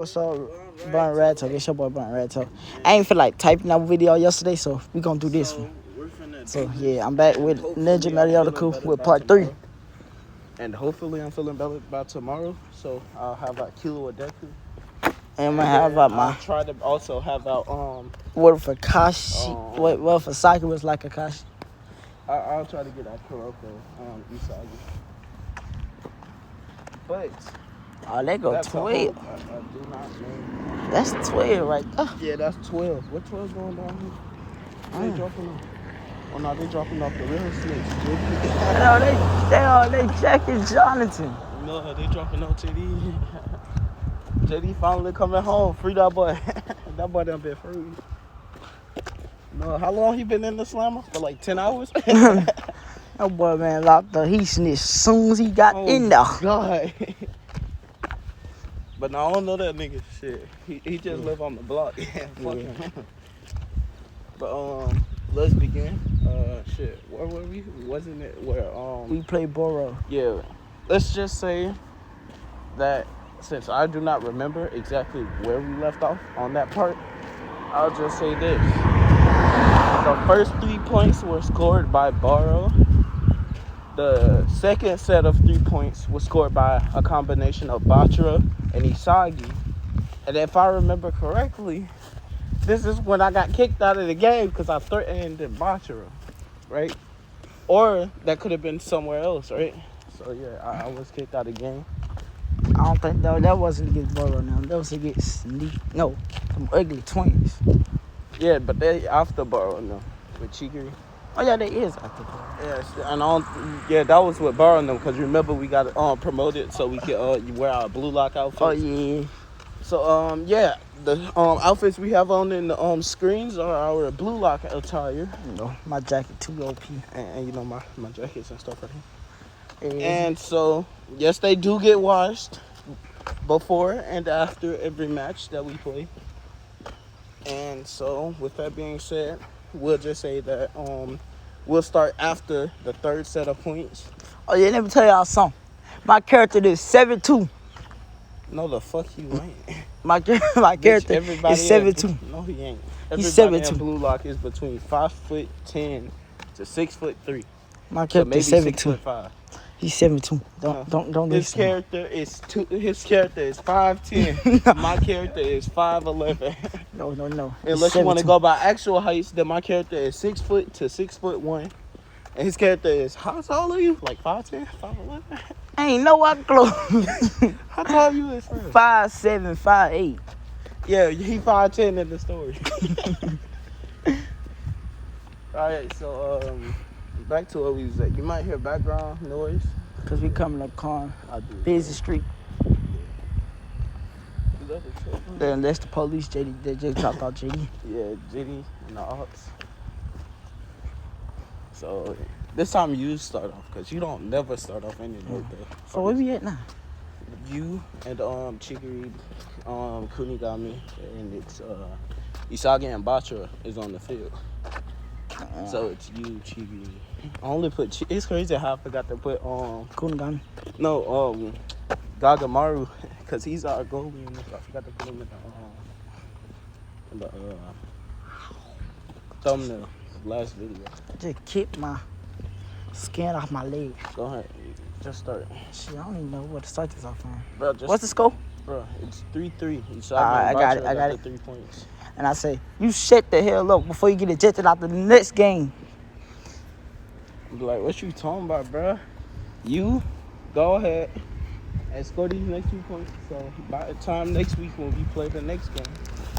What's up, Banragto? It's your boy Banragto. I ain't feel like typing out video yesterday, so we gonna do this one. So yeah, I'm back with ninjameliodaku with part 3. And hopefully I'm feeling better by tomorrow. So I'll have a kilo of deku. And I'm gonna have out my. I'll try to also have out what for Kashi? What for Saki was like a Kashi? I'll try to get that Kuroko Isagi. But oh, they go 12. I do not know. That's 12 right there. Yeah, that's 12. What 12 going down here? They dropping off. Oh no, they dropping off the real snakes. they checking Jonathan. No, they dropping off JD. JD finally coming home. Free that boy. That boy done been free. No, how long he been in the slammer? For like 10 hours? That boy, man, locked up. He snitched as soon as he got in there. God. But no, I don't know that nigga shit. He just live on the block. Yeah, fuck him. But let's begin. Shit, where were we? Wasn't it where we played Boro? Yeah. Let's just say that since I do not remember exactly where we left off on that part, I'll just say this. The first 3 points were scored by Baro. The second set of 3 points was scored by a combination of Bachira and Isagi. And if I remember correctly, this is when I got kicked out of the game because I threatened Bachira, right? Or that could have been somewhere else, right? So yeah, I was kicked out of the game. I don't think that wasn't against Boro now. That was against some ugly twins. Yeah, but they after Baro now with Chigiri. Oh yeah, they is after Boro. Yeah, that was with Baro them because remember we got promoted so we could wear our blue lock outfits. Oh yeah. So yeah, the outfits we have on in the screens are our blue lock attire. You know, my jacket too OP. And you know my jackets and stuff right here. And so yes, they do get washed before and after every match that we play. And so with that being said, we'll just say that we'll start after the third set of points. Oh yeah, let me tell y'all something. My character is 7'2". No, the fuck you ain't. My character is 7'2". No, he ain't. He's Everybody 7'2". in blue lock is between 5'10" to 6'3". My character is 7'2". 6'5". He's 7'2". Don't His character is 5'10". My character is 5'11". No. Unless you want to go by actual heights, then my character is 6 foot to 6'1", and his character is how tall are you? Like 5'10", 5'11". Ain't no up close. How tall you is? 5'7", 5'8". Yeah, he 5'10" in the story. Alright, so back to what we was at. You might hear background noise. Cause we coming up car. Busy street. Then that's the police, JD. They just dropped out JD. Yeah, JD and the ops. So this time you start off, cause you don't never start off any of So where we at now? You and Chigiri, Kunigami, and it's Isagi and Bachira is on the field. So it's you, Chigiri. I only put it's crazy how I forgot to put Kunigami. No, Gagamaru, cause he's our goalie. And I forgot to put him in the thumbnail of last video. Just kick my skin off my leg. Go ahead, just start. Shit, I don't even know what to start this off on. Bro, what's the score? Bro, it's 3-3. I got it. 3 points. And I say, you shut the hell up before you get ejected out the next game. Be like, what you talking about, bro? You go ahead and score these next 2 points. So by the time next week when we play the next game,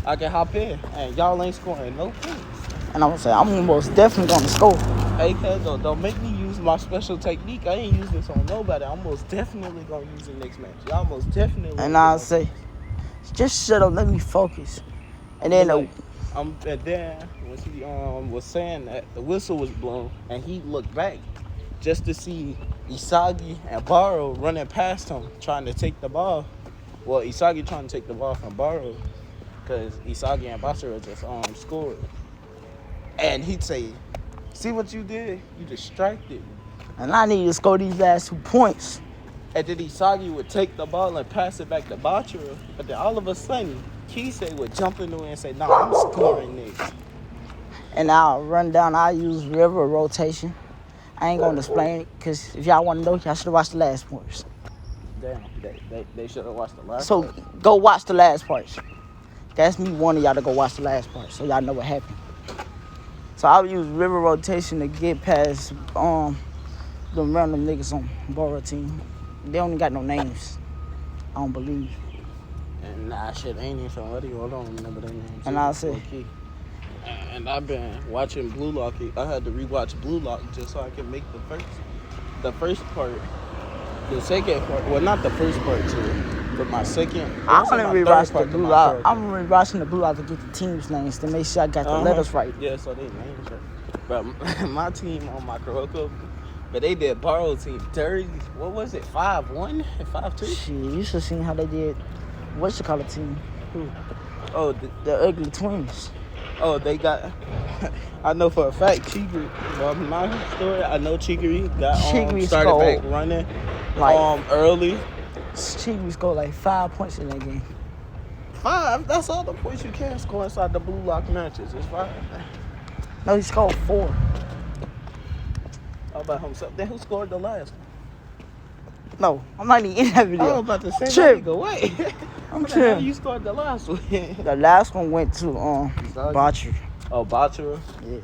I can hop in and y'all ain't scoring no points. And I'm gonna say, I'm most definitely gonna score. Hey, cuz don't make me use my special technique. I ain't use this on nobody. I'm most definitely gonna use it next match. Y'all most definitely. And I'll say, just shut up, let me focus. And then and then when he was saying that, the whistle was blown and he looked back just to see Isagi and Baro running past him trying to take the ball. Well, Isagi trying to take the ball from Baro because Isagi and Bachira just scored. And he'd say, see what you did? You distracted me. And I need to score these last 2 points. And then Isagi would take the ball and pass it back to Bachira. But then all of a sudden, Kisei would jump into it and say, "No, I'm scoring next." And I'll run down. I use river rotation. I ain't gonna explain it because if y'all want to know, y'all should have watched the last parts. Damn, they should have watched the last. So go watch the last parts. That's me wanting y'all to go watch the last part so y'all know what happened. So I would use river rotation to get past the random niggas on Borough team. They only got no names. I don't believe. And nah, shit ain't even somebody. I don't remember their names. And I say, and I've been watching Blue Lock. I had to rewatch Blue Lock just so I could make the first part, the second part. Well, not the first part too, but my second. I'm gonna rewatch the Blue Lock. I'm rewatching the Blue Lock to get the team's names to make sure I got the letters right. Yeah, so they names right. But my team on my Kuroko, but they did borrow team 30. What was it? 5-1 and 5-2. Shit, you should see how they did. What you call a team? Who? Oh, the Ugly Twins. Oh, they got. I know for a fact, Chigiri. Well, my story, I know Chigiri got started back running early. Chigiri scored like 5 points in that game. 5? That's all the points you can score inside the Blue Lock matches. It's 5. No, he scored 4. How about himself? Then who scored the last one? No, I'm not even in that video. I was about to say, Trip. Go wait. I'm tripping. You scored the last one. The last one went to Bachira. Oh, Bachira? Yeah.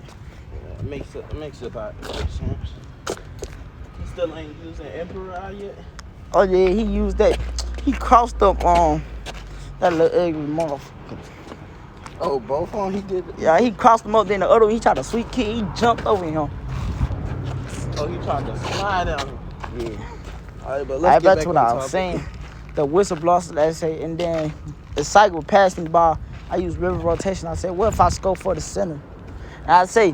It makes it about 6 champs. He still ain't using Emperor yet? Oh yeah, he used that. He crossed up that little ugly motherfucker. Oh, both of them he did it? Yeah, he crossed him up, then the other one, he tried to sweet kick, he jumped over him. Oh, he tried to slide on him. Yeah. All right, but let's get back what I was saying. The whistle blows, let's say, and then the cycle passed me the ball. I use river rotation. I said, what if I score for the center? And I say,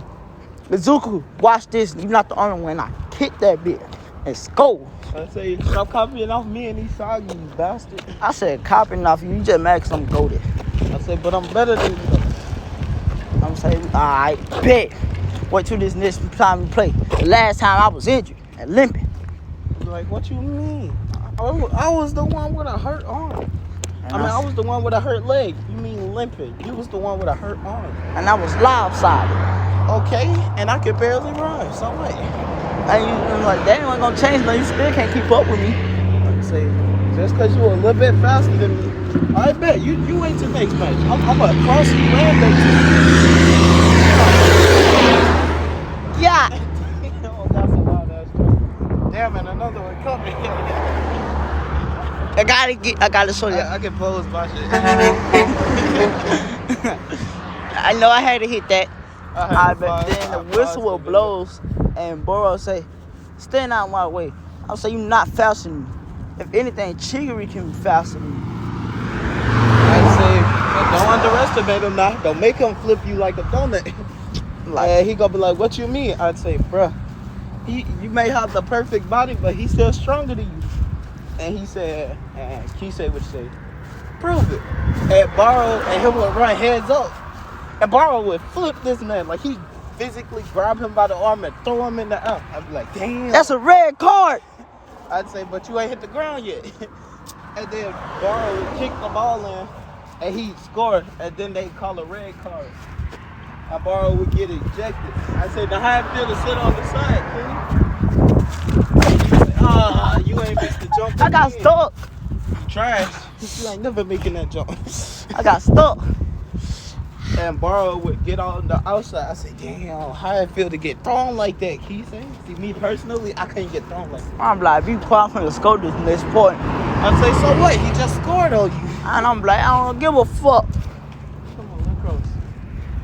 Mizuku, watch this. You're not the only one. I kick that bit and score. I say, stop copying off me and Isagi, you bastard. I said, copying off you. You just mad because I'm goated. I said, but I'm better than you. I'm saying, all right, bet. Wait till this next time we play. The last time I was injured and limping. Like, what you mean? I was the one with a hurt arm. I was the one with a hurt leg. You mean limping. You was the one with a hurt arm. And I was lopsided. Okay, and I could barely run. So what? And you like, that ain't gonna change, but you still can't keep up with me. I'd say, just because you a little bit faster than me, I bet. You wait till next match. I'm going to cross you and make you. Yeah. Oh, that's a lot. That's true. Damn, and another one coming. I gotta show you. I can pose my shit. I know I had to hit that. But then the whistle will blows and Boro say, stand out my way. I'll say, you not faster than me. If anything, Chigiri can be faster than me. I'd say, don't underestimate him now. Don't make him flip you like a donut. He gonna be like, what you mean? I'd say, bruh, you may have the perfect body, but he's still stronger than you. And he said, and Kisei would say, prove it. And Baro and him would run heads up. And Baro would flip this man. Like, he physically grab him by the arm and throw him in the air. I'd be like, damn. That's a red card. I'd say, but you ain't hit the ground yet. And then Baro would kick the ball in, and he scored. And then they call a red card. And Baro would get ejected. I'd say, now how it feel to sit on the side, Kenny? You ain't missed the jump. I got stuck. Trash. You ain't never making that jump. I got stuck. And Baro would get on the outside. I say, damn, how it feel to get thrown like that, Keith? See, me personally, I couldn't get thrown like that. I'm like, be quiet from the score this next point. I'd say, so what? He just scored on you. And I'm like, I don't give a fuck. Come on, let's cross.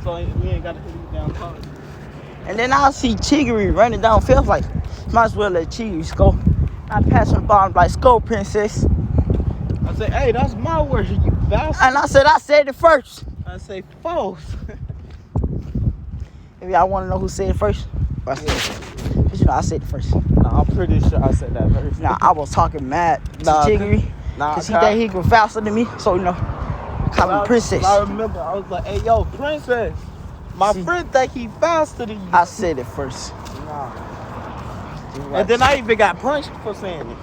So we ain't got to hit you down hard. And then I see Chigiri running downfield, like, might as well let Chigiri score. I pass him the ball, like, score, princess. I say, hey, that's my word, you bastard. And I said it first. I say, false. If y'all want to know who said it first, I said it. But you know, I said it first. Nah, I'm pretty sure I said that first. Nah, I was talking mad to Chigiri. Because he think he was faster than me. So, you know, call him princess. I remember, I was like, hey, yo, princess. My friend think he faster than you. I said it first. Nah. And then I even got punched for saying it.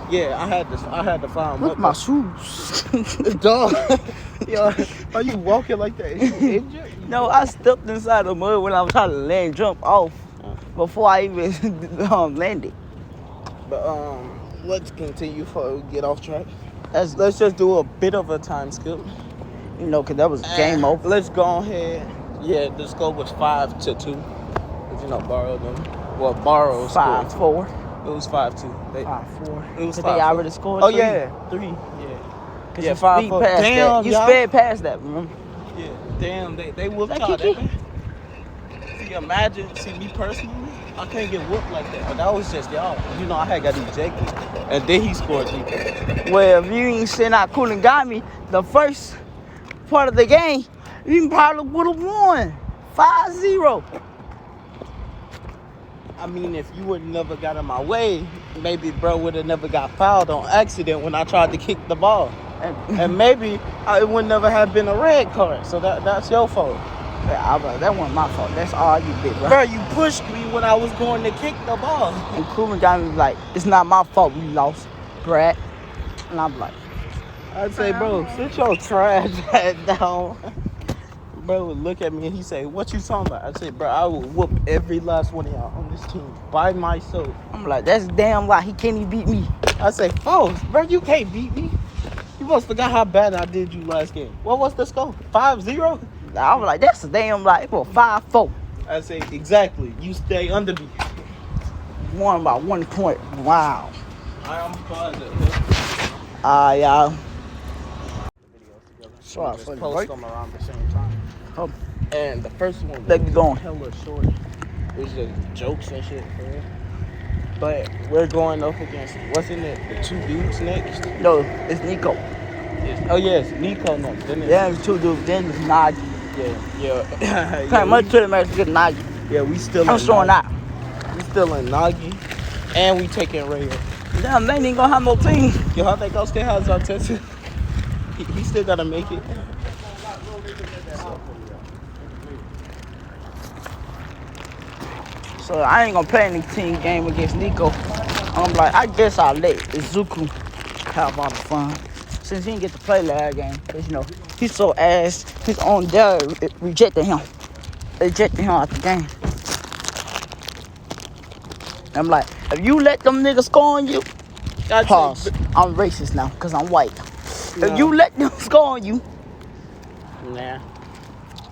Yeah, I had to find Look at my shoes. dog. Yo, are you walking like that? Is you injured? No, I stepped inside the mud when I was trying to land jump off before I even landed. But let's continue before we get off track. That's, Let's just do a bit of a time skip. you know, because that was game over. Let's go ahead. Yeah, the score was 5-2. Cause you know, borrowed them. Well, borrow scored 5-4. It was 5-2. 5-4. It was 5-4. They already scored. Oh 3. yeah, 3. Yeah. Yeah, 5-4. Damn, you sped past that, remember? Yeah. Damn, they whooped That y'all. Kiki? See, imagine, me personally, I couldn't get whooped like that. But that was just y'all. You know, I had got ejected, and then he scored 3 points. Well, if you ain't sitting out cool and got me the first part of the game, you probably would have won 5-0. I mean, if you would never got in my way, maybe bro would have never got fouled on accident when I tried to kick the ball. And maybe it would never have been a red card. So that's your fault. Yeah, that wasn't my fault. That's all you did, bro. Bro, you pushed me when I was going to kick the ball. And Coolman got me like, it's not my fault we lost, Brad. And I'm like, I'd say, bro, sit your trash ass down. Bro would look at me and he say, what you talking about? I'd say, bro, I will whoop every last one of y'all on this team by myself. I'm like, that's damn lie. He can't even beat me. I say, folks, bro, you can't beat me. You must forgot how bad I did you last game. What was the score? 5-0? I was like, that's a damn lie. It was 5-4. I say, exactly. You stay under me. Won by 1 point. Wow. I'm positive. Y'all. So I just post them around the same time. Oh. And the first one Let me go on. hella short. It was just jokes and shit, for real. But we're going up against, wasn't it the 2 dudes next? No, it's Nico. Oh, yeah, it's Nico next. Then Yeah, it's 2 dudes. Then it's Nagy. Yeah. Can't much to the match to get Nagy. Yeah, we still I'm in showing out. We still in Nagy. And we taking Ray. Damn, they ain't gonna have no team. Yo, how think I'll still has our test? He still gotta make it. So I ain't gonna play any team game against Nico. I'm like, I guess I'll let Izuku have all the fun. Since he didn't get to play last game. Cause you know, he's so ass, his own dad rejected him. Ejected him out the game. I'm like, if you let them niggas score on you, pause. I'm racist now, cause I'm white. No. If you let them score on you, nah.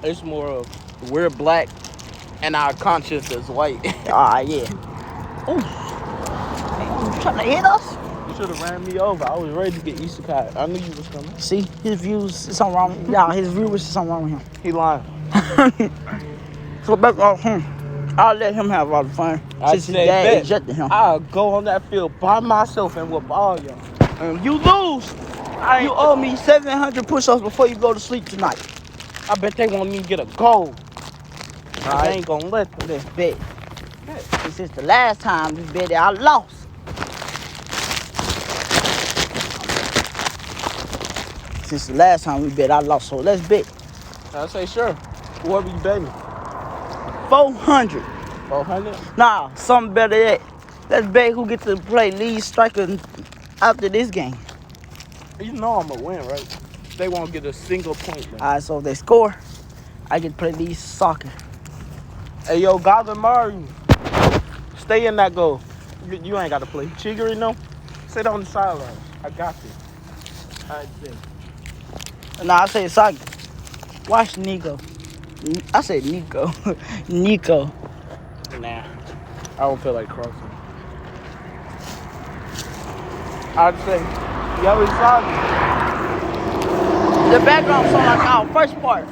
It's more of we're black and our conscience is white. yeah. Oh, you trying to hit us? You should have ran me over. I was ready to get isekai. I knew you was coming. See, his views is something wrong with him. Yeah, his viewers is something wrong with him. He lying. So back off him. I'll let him have all the fun. Since his dad ejected him. I'll go on that field by myself and whoop all y'all. And if you lose, you owe me 700 push-ups before you go to sleep tonight. I bet they won't even get a goal. Right. I ain't gonna let them. Let's bet. This is the last time we bet that I lost. Since the last time we bet I lost, so let's bet. I say sure. What we betting? 400. 400? Nah, something better yet. Let's bet who gets to play lead striker after this game. You know I'm gonna win, right? They won't get a single point, man. Alright, so if they score, I get to play lead soccer. Hey, yo, Goblin Mario, stay in that goal. You ain't got to play. Chigiri, no? Sit on the sideline. I got you. I see. Nah, I say soccer. Watch Nico. I said Nico. Nico. Nah, I don't feel like crossing. I'd say, yo, it's soccer. The background sound like our first part.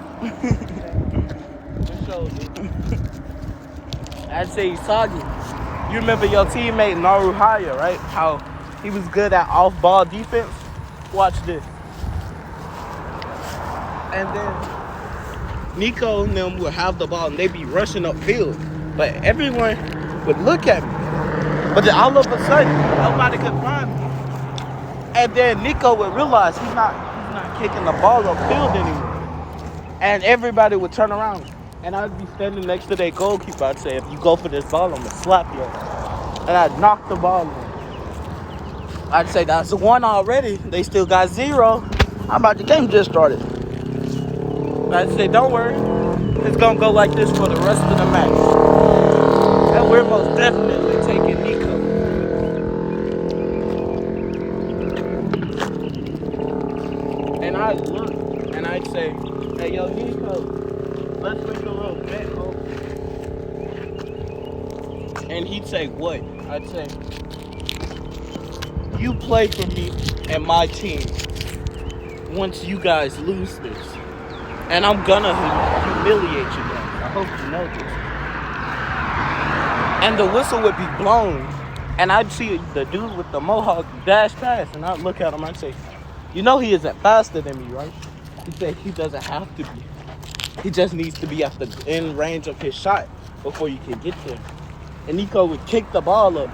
It shows it. I'd say Sagi. You remember your teammate Naruhaya, right? How he was good at off-ball defense? Watch this. And then Nico and them would have the ball and they'd be rushing upfield. But everyone would look at me. But then all of a sudden, nobody could find me. And then Nico would realize he's not kicking the ball upfield anymore. And everybody would turn around. And I'd be standing next to their goalkeeper. I'd say, if you go for this ball, I'm going to slap you. And I'd knock the ball in. I'd say that's one already. They still got 0. How about the game just started? I'd say don't worry. It's gonna go like this for the rest of the match. And we're most definitely taking Nico. And I'd look and I'd say, hey yo Nico, let's make a little bet, ho. And he'd say, what? I'd say, you play for me and my team once you guys lose this. And I'm gonna humiliate you guys. I hope you know this. And the whistle would be blown. And I'd see the dude with the mohawk dash past. And I'd look at him and I'd say, you know he isn't faster than me, right? He'd say he doesn't have to be. He just needs to be at the end range of his shot before you can get there. And Nico would kick the ball up.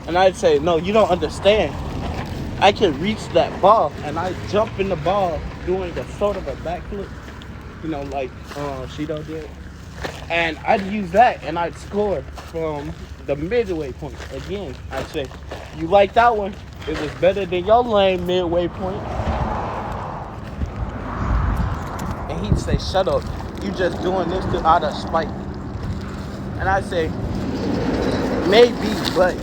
And I'd say, no, you don't understand. I can reach that ball. And I'd jump in the ball doing a sort of a backflip. You know, like Shido did. And I'd use that and I'd score from the midway point. Again, I'd say, you like that one? It was better than your lame midway point. And he'd say, shut up. You just doing this out of spite. And I'd say, maybe, but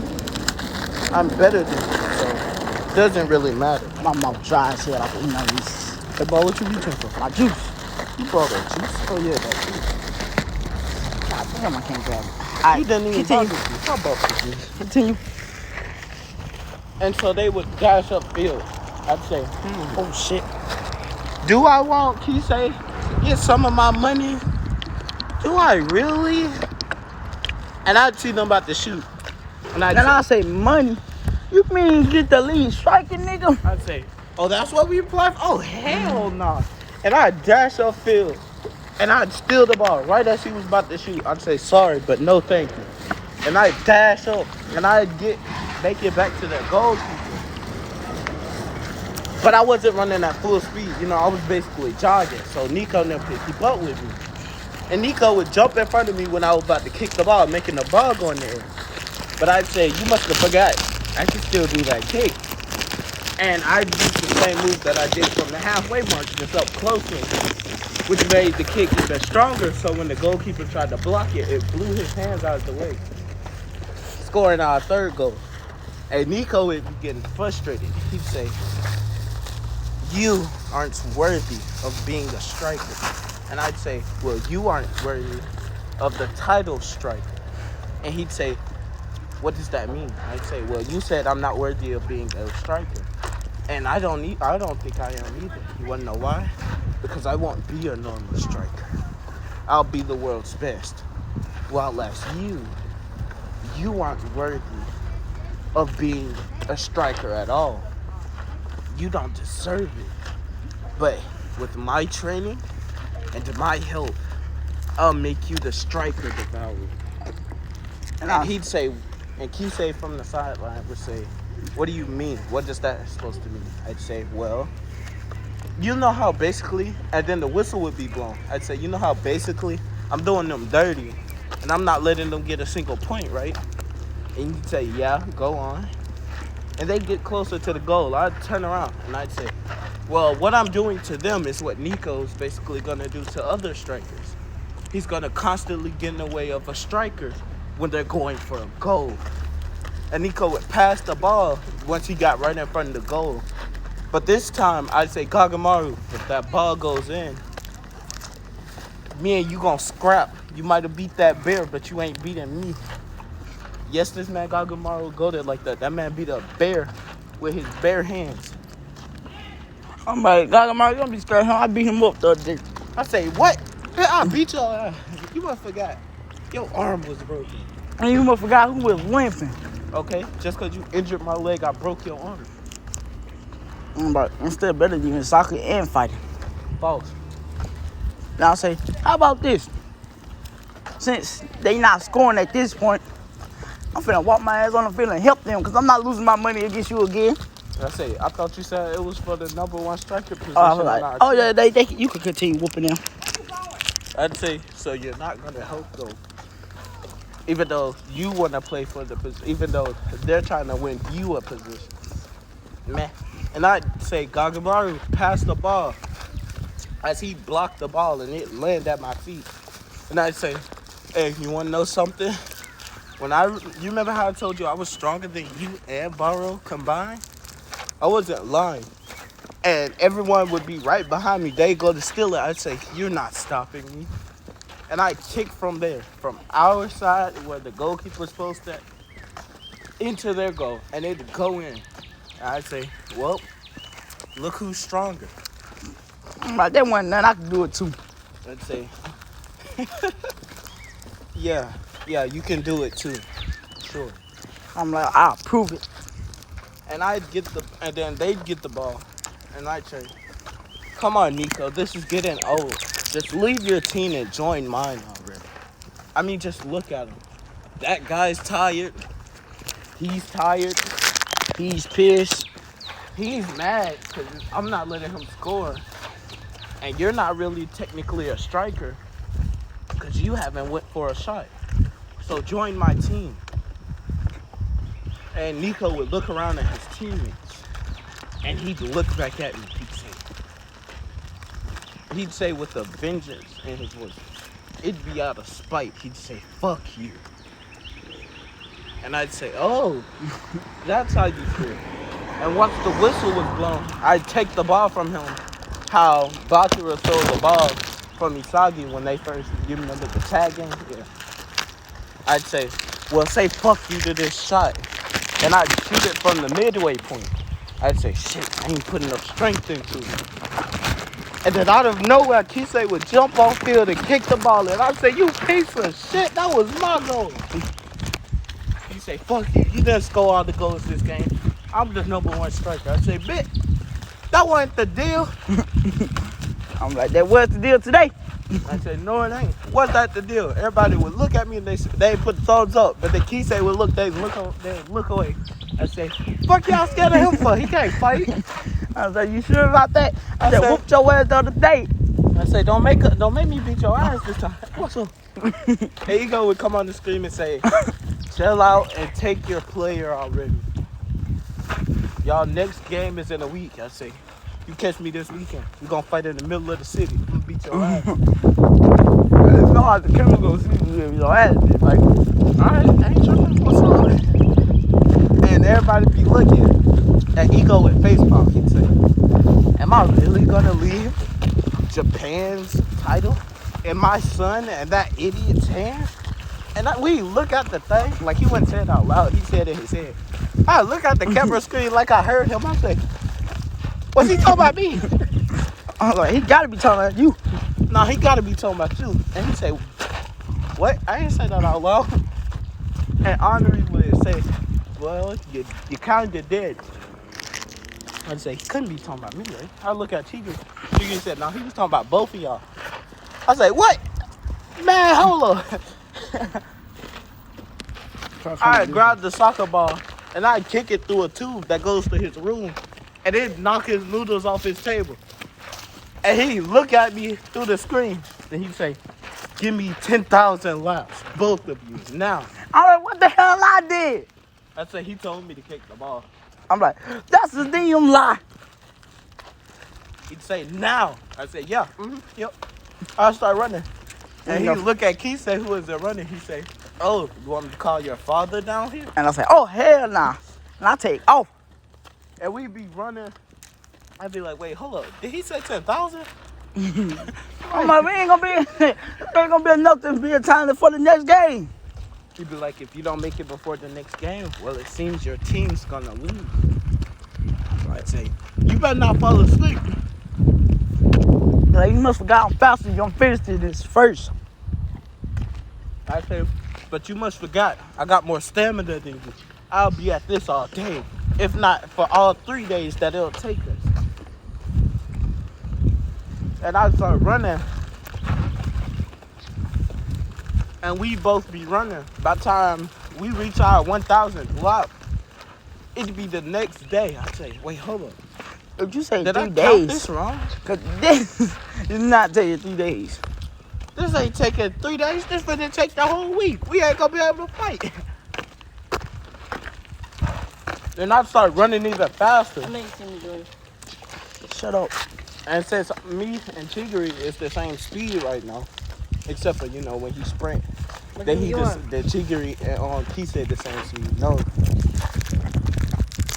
I'm better than you, so it doesn't really matter. My mouth dry as hell. I can eat my Reese's. Hey, boy, what you reaching for? My juice. You brought that juice? Oh, yeah, that juice. God damn, I can't grab it. You didn't even continue. bother you. How about the juice? Continue. And so they would dash up field. I'd say, Oh shit. do I want Kisei get some of my money? Do I really? And I'd see them about to shoot. And I'll say money. You mean get the lead striker, nigga? I'd say, oh, that's what we play for? Oh, hell no. And I'd dash up field. And I'd steal the ball right as he was about to shoot. I'd say, sorry, but no thank you. And I'd dash up. And I'd make it back to the goalkeeper. But I wasn't running at full speed. You know, I was basically jogging. So Nico never could keep up with me. And Nico would jump in front of me when I was about to kick the ball, making the ball go in the air. But I'd say, you must have forgot. I can still do that kick. And I'd use the same move that I did from the halfway mark, just up closer, which made the kick even stronger. So when the goalkeeper tried to block it, it blew his hands out of the way, scoring our third goal. And Nico would be getting frustrated. He'd say, you aren't worthy of being a striker. And I'd say, well, you aren't worthy of the title striker. And he'd say, what does that mean? I'd say, well, you said I'm not worthy of being a striker. And I don't think I am either. You wanna know why? Because I won't be a normal striker. I'll be the world's best. While as you aren't worthy of being a striker at all. You don't deserve it. But with my training and my help, I'll make you the striker devourer. And he'd say, and Kisei from the sideline would say, what do you mean? What does that supposed to mean? I'd say, well, you know how basically, and then the whistle would be blown. I'd say, you know how basically I'm doing them dirty and I'm not letting them get a single point, right? And you'd say, yeah, go on. And they'd get closer to the goal. I'd turn around and I'd say, well, what I'm doing to them is what Nico's basically going to do to other strikers. He's going to constantly get in the way of a striker when they're going for a goal. And Nico would pass the ball once he got right in front of the goal. But this time, I'd say, Kagamaru, if that ball goes in, me and you gonna scrap. You might have beat that bear, but you ain't beating me. Yes, this man Kagamaru would go there like that. That man beat a bear with his bare hands. I'm like, Kagamaru, you don't be scared, huh? I beat him up the other day. I say, what? I beat your ass. You must forgot. Your arm was broken. And you must forgot who was limping. Okay, just because you injured my leg, I broke your arm. But I'm still better than you in soccer and fighting. False. Now I say, how about this? Since they not scoring at this point, I'm finna walk my ass on the field and help them because I'm not losing my money against you again. I say, I thought you said it was for the number one striker position. I was like, oh yeah, you could continue whooping them. I'd say, so you're not gonna help though. Even though you want to play for the position, even though they're trying to win you a position. man. And I'd say, Gagamaru, pass the ball. As he blocked the ball and it landed at my feet. And I'd say, hey, you want to know something? You remember how I told you I was stronger than you and Baro combined? I wasn't lying. And everyone would be right behind me. They'd go to steal it. I'd say, you're not stopping me. And I'd kick from there, from our side where the goalkeeper's supposed to, into their goal. And it'd go in. And I'd say, well, look who's stronger. Like, that wasn't nothing. I could do it too. I'd say, yeah, you can do it too. Sure. I'm like, I'll prove it. And and then they'd get the ball. And I'd say, come on, Nico, this is getting old. Just leave your team and join mine already. I mean, just look at him. That guy's tired. He's tired. He's pissed. He's mad because I'm not letting him score. And you're not really technically a striker because you haven't went for a shot. So join my team. And Nico would look around at his teammates. And he'd look back at me. He'd say with a vengeance in his voice. It'd be out of spite. He'd say, fuck you. And I'd say, oh, that's how you feel. And once the whistle was blown, I'd take the ball from him. How Bakura throw the ball from Isagi when they first, you remember the tag game? Yeah. I'd say, well, say fuck you to this shot. And I'd shoot it from the midway point. I'd say, shit, I ain't putting enough strength into it. And then out of nowhere, Kisei would jump off field and kick the ball. And I'd say, you piece of shit, that was my goal. He'd say, fuck you, you didn't score all the goals this game. I'm the #1 striker. I'd say, bitch, that wasn't the deal. I'm like, that was the deal today. I said, no, it ain't. What's that the deal? Everybody would look at me and they put the thumbs up. But the Kisei would look, they'd look away. I say, fuck y'all scared of him for? He can't fight. I was like, you sure about that? I said, whooped your ass the other day. I say, don't make me beat your ass this time. What's up? There you go, would come on the screen and say, chill out and take your player already. Y'all next game is in a week. I say, you catch me this weekend. We're gonna fight in the middle of the city. I'm gonna beat your ass. It's not like the camera goes see your ass. Like, alright, I ain't tripping. What's up? And everybody be looking. And Ego with face palm, he'd say, am I really gonna leave Japan's title in my son and that idiot's hands? And we look at the thing, like he wouldn't say it out loud, he said it in his head. I look at the camera screen like I heard him. I say, what's he talking about me? I was like, he gotta be talking about you. No, he gotta be talking about you. And he say, what? I didn't say that out loud. And Henri would say, well, you kinda did. I'd say, he couldn't be talking about me, right? I look at Chigu. Chigu said, no, he was talking about both of y'all. I say, what? Man, hold on. I'd grab the soccer ball and I'd kick it through a tube that goes to his room and then knock his noodles off his table. And he'd look at me through the screen and he'd say, give me 10,000 laps, both of you, now. I'm like, what the hell I did? I'd say, he told me to kick the ball. I'm like, that's a damn lie. He'd say, now. I'd say, yeah, yep. I'd start running. And he'd look at Kisei, who was there running. He'd say, oh, you want me to call your father down here? And I say, oh, hell nah. And I take off. And we'd be running. I'd be like, wait, hold up. Did he say 10,000? I'm like, ain't gonna be enough to be a time for the next game. He'd be like, if you don't make it before the next game, well, it seems your team's gonna lose. So I'd say, you better not fall asleep. Like, you must have gotten faster. You finished this first. I say, but you must forgot, I got more stamina than you. I'll be at this all day. If not for all 3 days that it'll take us. And I'd start running. And we both be running. By the time we reach our 1,000th lap, it'd be the next day. I'd say, wait, hold up. If you say Did 3 I count days, this wrong? because this is not taking 3 days. This ain't taking 3 days. This finna take the whole week. We ain't gonna be able to fight. Then I'd start running even faster. I know you see me doing. Shut up. And since me and Chigiri is the same speed right now, except for, when he sprint, then the Chigiri and Kisa the same speed. No.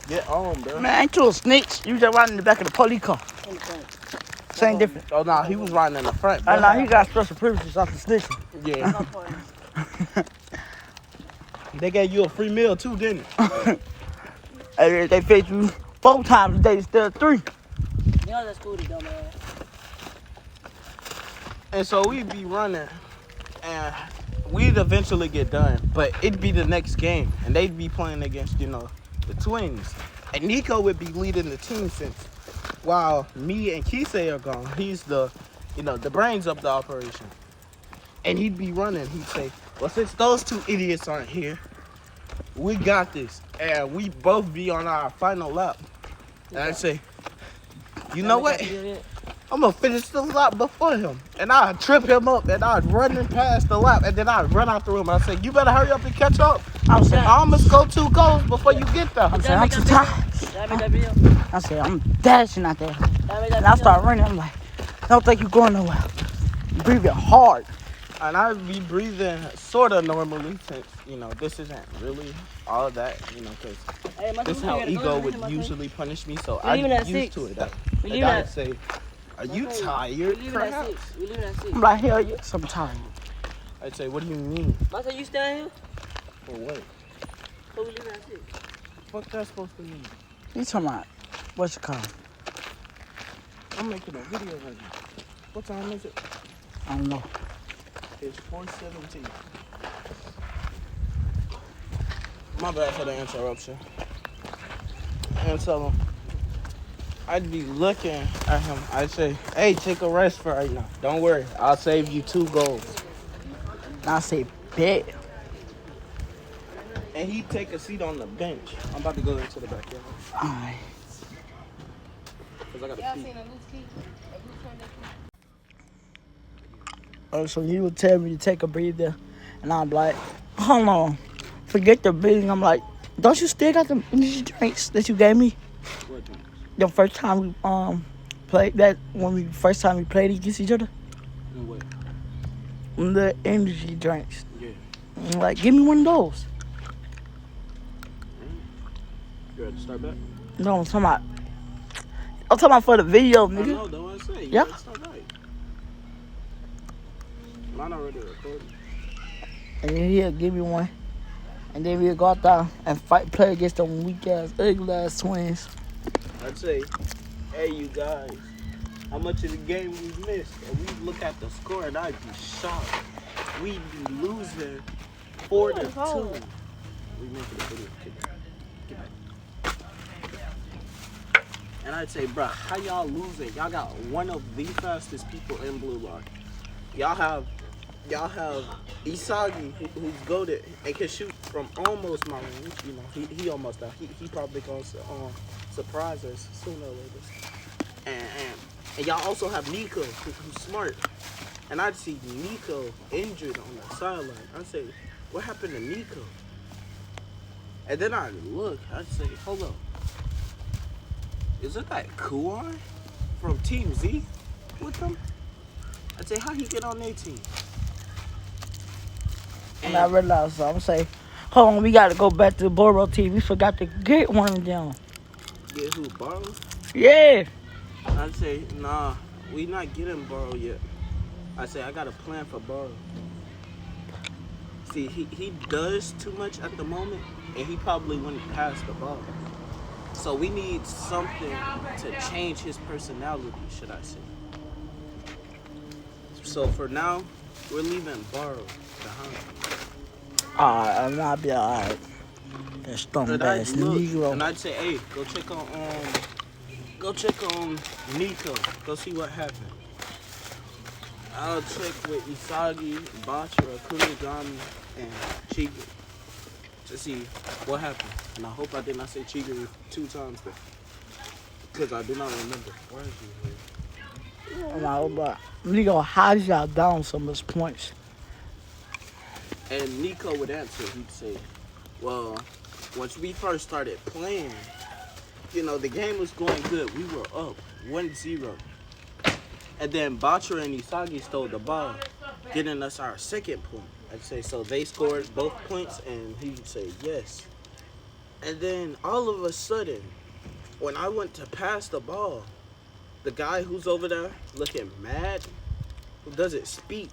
Get on, bro. Man, I ain't you a snitch. You just riding in the back of the police car. Same difference. Oh, no, he was riding in the front. And now he got special privileges off the snitching. Yeah. They gave you a free meal too, didn't it? And they fed you 4 times a day instead of 3. You know that's cool, though, man. And so we'd be running, and we'd eventually get done, but it'd be the next game, and they'd be playing against, the twins. And Nico would be leading the team since while me and Kisei are gone, he's the brains of the operation. And he'd be running, he'd say, well, since those 2 idiots aren't here, we got this. And we both be on our final lap. And I'd say, you know what? I'm going to finish the lap before him. And I'd trip him up, and I'd run him past the lap, and then I'd run out the room. I'd say, you better hurry up and catch up. I said, I almost go 2 goals before you get there. I said, I'm too tired. I said, I'm dashing out there. And I start running. I'm like, I don't think you're going nowhere. You breathing hard. And I'd be breathing sort of normally since, this isn't really all that, because this is how ego would usually punish me. So I'm used to it. And I'd say, are you tired, perhaps? We leaving at 6. I'm like, hell yes, I'm tired. I'd say, what do you mean? I said, you staying here? For what? So we leaving at 6. What's that supposed to mean? You talking about, what's it called? I'm making a video right now. What time is it? I don't know. It's 4:17. My bad for the interruption. And so I'd be looking at him. I'd say, hey, take a rest for right now. Don't worry. I'll save you 2 goals. And I say, bet. And he'd take a seat on the bench. I'm about to go into the backyard. All right. Because I got to pee. So he would tell me to take a breather, and I'm like, hold on, forget the breathing. I'm like, don't you still got the energy drinks that you gave me? What drinks? The first time we played that, first time we played against each other? In what? The energy drinks. Yeah. I'm like, give me one of those. You ready to start back? No, I'm talking about for the video, I nigga. know, that's what I say. Yeah. Start right. Mine already recorded. And then he'll give me one. And then we'll go out there and play against them weak-ass, ugly-ass twins. I'd say, hey, you guys, how much of the game we missed? And we'd look at the score and I'd be shocked. We'd be losing 4-2. We making a video. Get back. And I'd say, bruh, how y'all losing? Y'all got one of the fastest people in Blue Lock. Y'all have Isagi, who's goated and can shoot from almost my range. He almost out. He probably gonna surprise us sooner or later. And y'all also have Nico, who's smart. And I'd see Nico injured on the sideline. I'd say, what happened to Nico? And then I'd look. I'd say, hold up. Is it that Kuon from Team Z with them? I'd say, how he get on their team? And I realized, so I'm saying, hold on, we got to go back to the Boro team. We forgot to get one of them. Get who, Burrow? Yeah. I'd say, nah, we not getting Burrow yet. I say, I got a plan for Burrow. See, he does too much at the moment, and he probably wouldn't pass the ball. So we need something to change his personality, should I say. So for now, we're leaving Burrow behind. Alright, I'll be alright. That strong ass Negro. And I'd say, hey, go check on Nico. Go see what happened. I'll check with Isagi, Bachira, Kunigami, and Chigiri to see what happened. And I hope I did not say Chigiri 2 times there. Because I do not remember. Where is he here? But Nico, how did y'all down so much points? And Nico would answer. He'd say, well, once we first started playing, the game was going good. We were up 1-0. And then Bachira and Isagi stole the ball, getting us our second point. I'd say so they scored both points and he'd say yes. And then all of a sudden, when I went to pass the ball, the guy who's over there looking mad, who doesn't speak,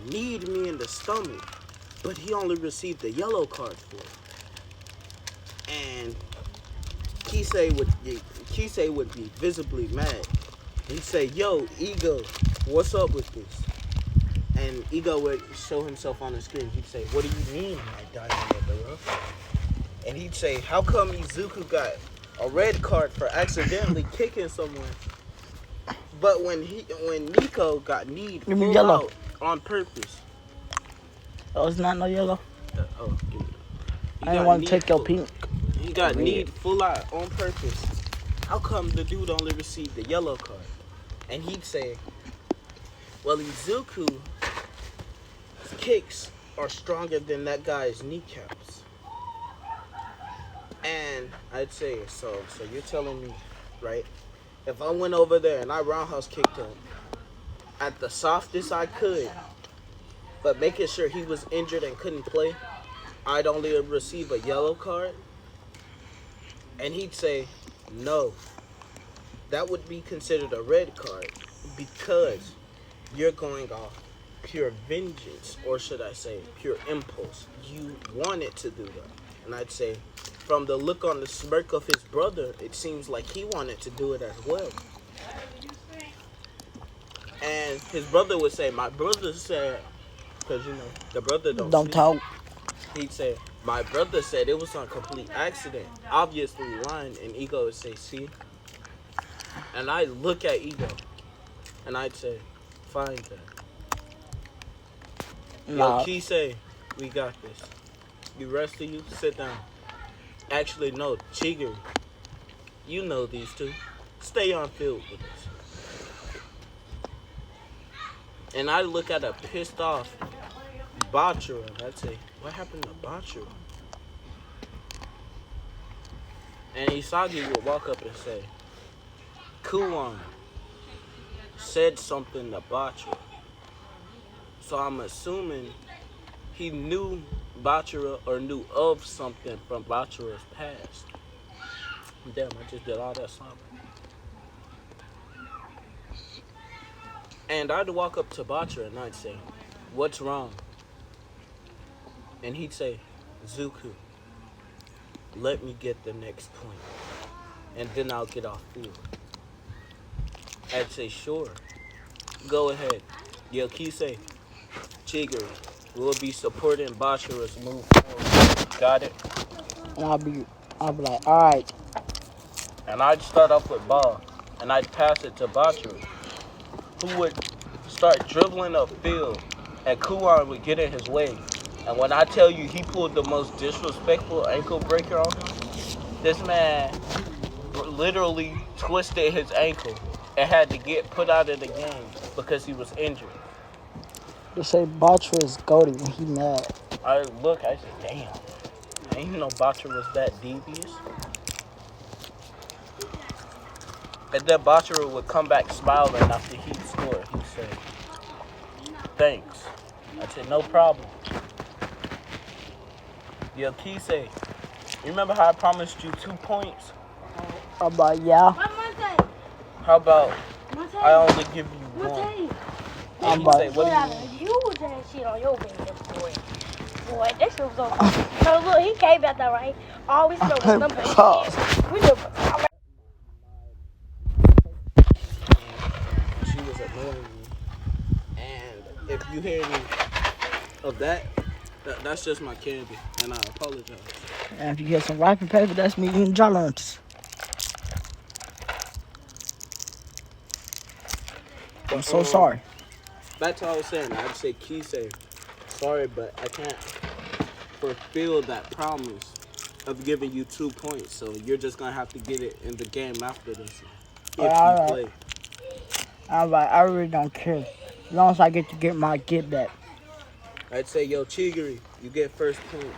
kneed me in the stomach, but he only received a yellow card for it. And Kisei would be visibly mad. He'd say, "Yo, Ego, what's up with this?" And Ego would show himself on the screen. He'd say, "What do you mean, my diamond of the rough?" And he'd say, "How come Izuku got a red card for accidentally kicking someone? But when Nico got kneed full yellow. out on purpose." Oh, it's not no yellow. He I didn't want to take your pink. He got kneed full out on purpose. How come the dude only received the yellow card? And he'd say, "Well, Izuku's kicks are stronger than that guy's kneecaps." And I'd say, so you're telling me, right? If I went over there and I roundhouse kicked him at the softest I could, but making sure he was injured and couldn't play, I'd only receive a yellow card? And he'd say, "No, that would be considered a red card because you're going off pure vengeance, or should I say pure impulse. You wanted to do that." And I'd say, from the look on the smirk of his brother, it seems like he wanted to do it as well. And his brother would say, "My brother said," because the brother don't talk. He'd say, "My brother said it was on complete accident." Obviously lying, and Ego would say, "See?" And I'd look at Ego, and I'd say, "Fine then. Nah. Yo, Kisei, we got this. You rest of you, sit down. Actually, no, Chigiri, you know these two. Stay on field with us." And I'd look at a pissed off Bachira, and I'd say, "What happened to Bachira?" And Isagi would walk up and say, "Kuon said something to Bachira." So I'm assuming he knew Bachira or knew of something from Bachira's past. Damn, I just did all that something. And I'd walk up to Bachira and I'd say, "What's wrong?" And he'd say, "Zuku, let me get the next point, and then I'll get off field." I'd say, "Sure, go ahead. Yo, Kisei, Chigiri, we'll be supporting Bachira's move forward. Got it?" And I'll be like, all right. And I'd start off with ball, and I'd pass it to Bachira, who would start dribbling upfield, and Kuon would get in his way. And when I tell you he pulled the most disrespectful ankle breaker on him, this man literally twisted his ankle and had to get put out of the game because he was injured. They say Bachira is goated when he mad. I said, "Damn, I didn't know Bachira was that devious." And then Bachira would come back smiling after he'd score. He'd say, "Thanks." I said, "No problem." Yo, Kisei, you remember how I promised you 2 points? I'm like, yeah. How about I only give you 1? I'm He'd like, say, "What do you mean?" You was that shit on your video, boy. Boy, that shit was on. So look, he came out there, right? All we smelled was number Pause. We just. She was annoying me. And if you hear any of that's just my candy, and I apologize. And if you get some wrapping paper, that's me eating Jolly Ranchers. I'm so sorry. Back to what I was saying, I'd say, "Kisei, sorry, but I can't fulfill that promise of giving you 2 points, so you're just going to have to get it in the game after this if you play." I'm like, I really don't care. As long as I get to get my get back. I'd say, "Yo, Chigiri, you get first point."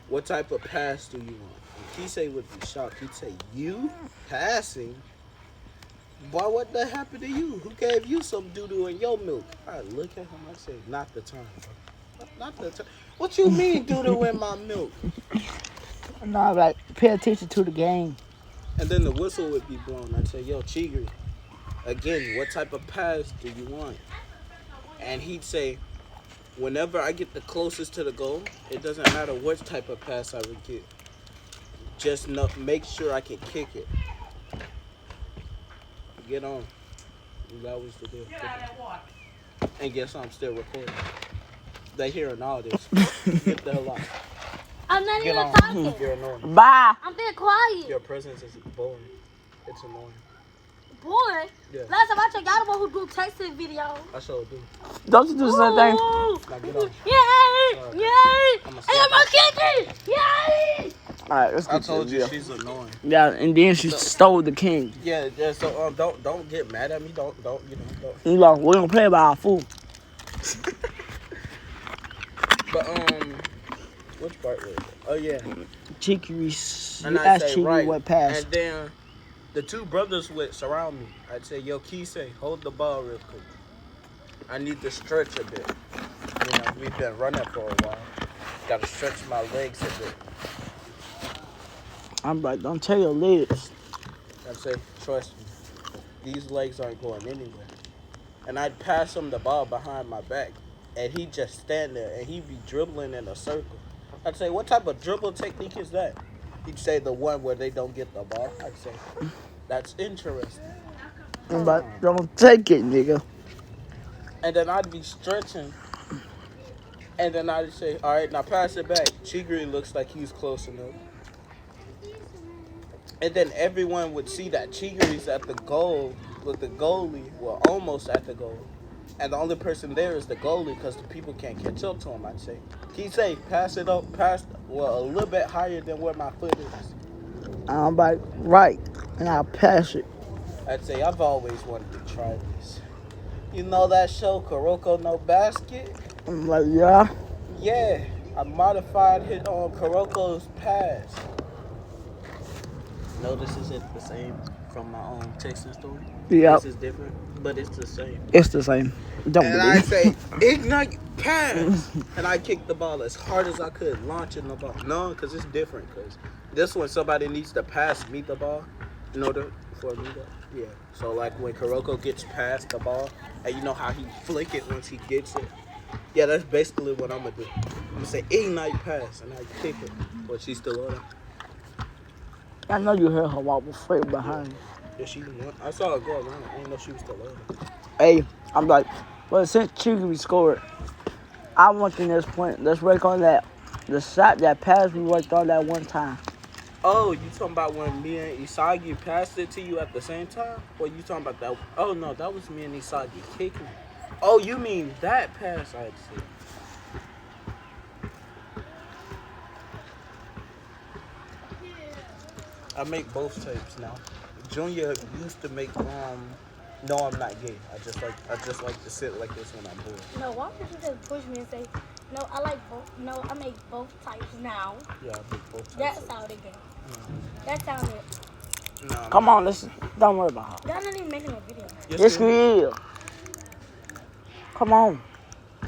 what type of pass do you want? And Kisei would be shocked. He'd say, you passing? Boy, what the happened to you? Who gave you some doo-doo in your milk? I look at him, I say, not the time, bro. Not the time. What you mean doo-doo in my milk? Nah, like, pay attention to the game. And then the whistle would be blown. I'd say, yo, Chigri, again, what type of pass do you want? And he'd say, whenever I get the closest to the goal, it doesn't matter what type of pass I would get. Just make sure I can kick it. Get on. That was the deal. And guess I'm still recording. They hearing all this. Get the hell out. I'm not Get even on. talking. You're annoying. Bye. I'm being quiet. Your presence is boring. It's annoying. Boy, Yeah. last time I checked, y'all the one who do texting video. I sure do. Don't you do the same thing? Now get on. Yay! Yay! I'ma Hey, I'm a kitchen! Yay! Alright, let's I get told to you the she's annoying. Yeah, and then she stole the king. Yeah. So don't get mad at me. Don't. You like, we don't play about our food. But which part was it? Oh yeah. Chicory, And you I'd asked say Chicory right. what passed. And then the two brothers would surround me. I'd say, yo, Kisei, hold the ball real quick. I need to stretch a bit. You know, we've been running for a while. Gotta stretch my legs a bit. I'm like, don't tell your legs. I'd say, trust me, these legs aren't going anywhere. And I'd pass him the ball behind my back, and he'd just stand there, and he'd be dribbling in a circle. I'd say, what type of dribble technique is that? He'd say the one where they don't get the ball. I'd say, that's interesting. I'm like, don't take it, nigga. And then I'd be stretching, and then I'd say, all right, now pass it back. Chigri looks like he's close enough. And then everyone would see that Chigri's at the goal, with the goalie, well, almost at the goal. And the only person there is the goalie because the people can't catch up to him, I'd say. Kisei, pass it up, a little bit higher than where my foot is. I'm like, right. And I'll pass it. I'd say, I've always wanted to try this. You know that show, Kuroko no Basket? I'm like, yeah. Yeah, I modified it on Kuroko's pass. No, this isn't the same from my own Texas story. Yeah. This is different, but it's the same. It's the same. Don't And believe I say, ignite, pass. And I kick the ball as hard as I could, launching the ball. No, because it's different. Because this one, somebody needs to pass me the ball in order for me to, yeah. So, like, when Kuroko gets past the ball, and you know how he flick it once he gets it? Yeah, that's basically what I'm going to do. I'm going to say, ignite, pass, and I kick it. But she's still on it. I know you heard her walk straight behind. Yeah, she won. I saw her go around. I didn't know she was still on it. Hey, I'm like, well, since Chicory scored, I want the next point. Let's work on that. The shot, that pass we worked on that one time. Oh, you talking about when me and Isagi passed it to you at the same time? Or you talking about that? Oh, no, that was me and Isagi kicking. Oh, you mean that pass I'd see. I make both types now. Junior used to make no, I'm not gay. I just like to sit like this when I'm bored. No, why would you just push me and say, no, I like both. No, I make both types now. Yeah, I make both types. That sounded good. That sounded. No, Come on, listen. Don't worry about her. Y'all not even making a video. Yes, we is. Come on.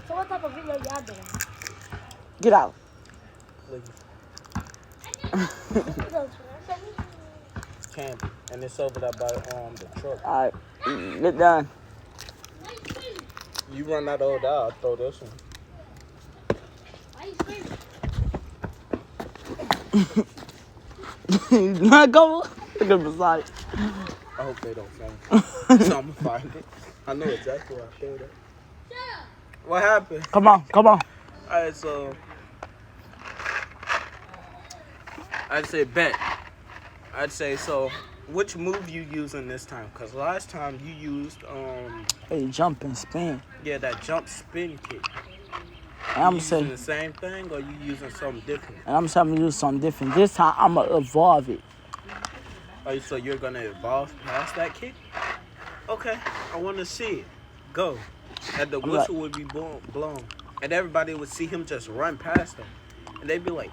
So what type of video y'all doing? Get out. Candy, and it's over there by the truck. All right, get done. You run that old out, I'll throw this one. Why you screaming? Not go. Look at beside it. I hope they don't find it. So I'm gonna find it. I know exactly where I threw it. What happened? Come on, come on. Alright, so I'd say bet. I'd say so. Which move you using this time? Cause last time you used Hey, jump and spin. yeah, that jump spin kick. And I'm You saying, using the same thing or you using something different? and I'm telling you something different. This time I'm gonna evolve it. Oh, so you're gonna evolve past that kick? Okay, I want to see it. Go. And the whistle would be blown, and everybody would see him just run past them, and they'd be like,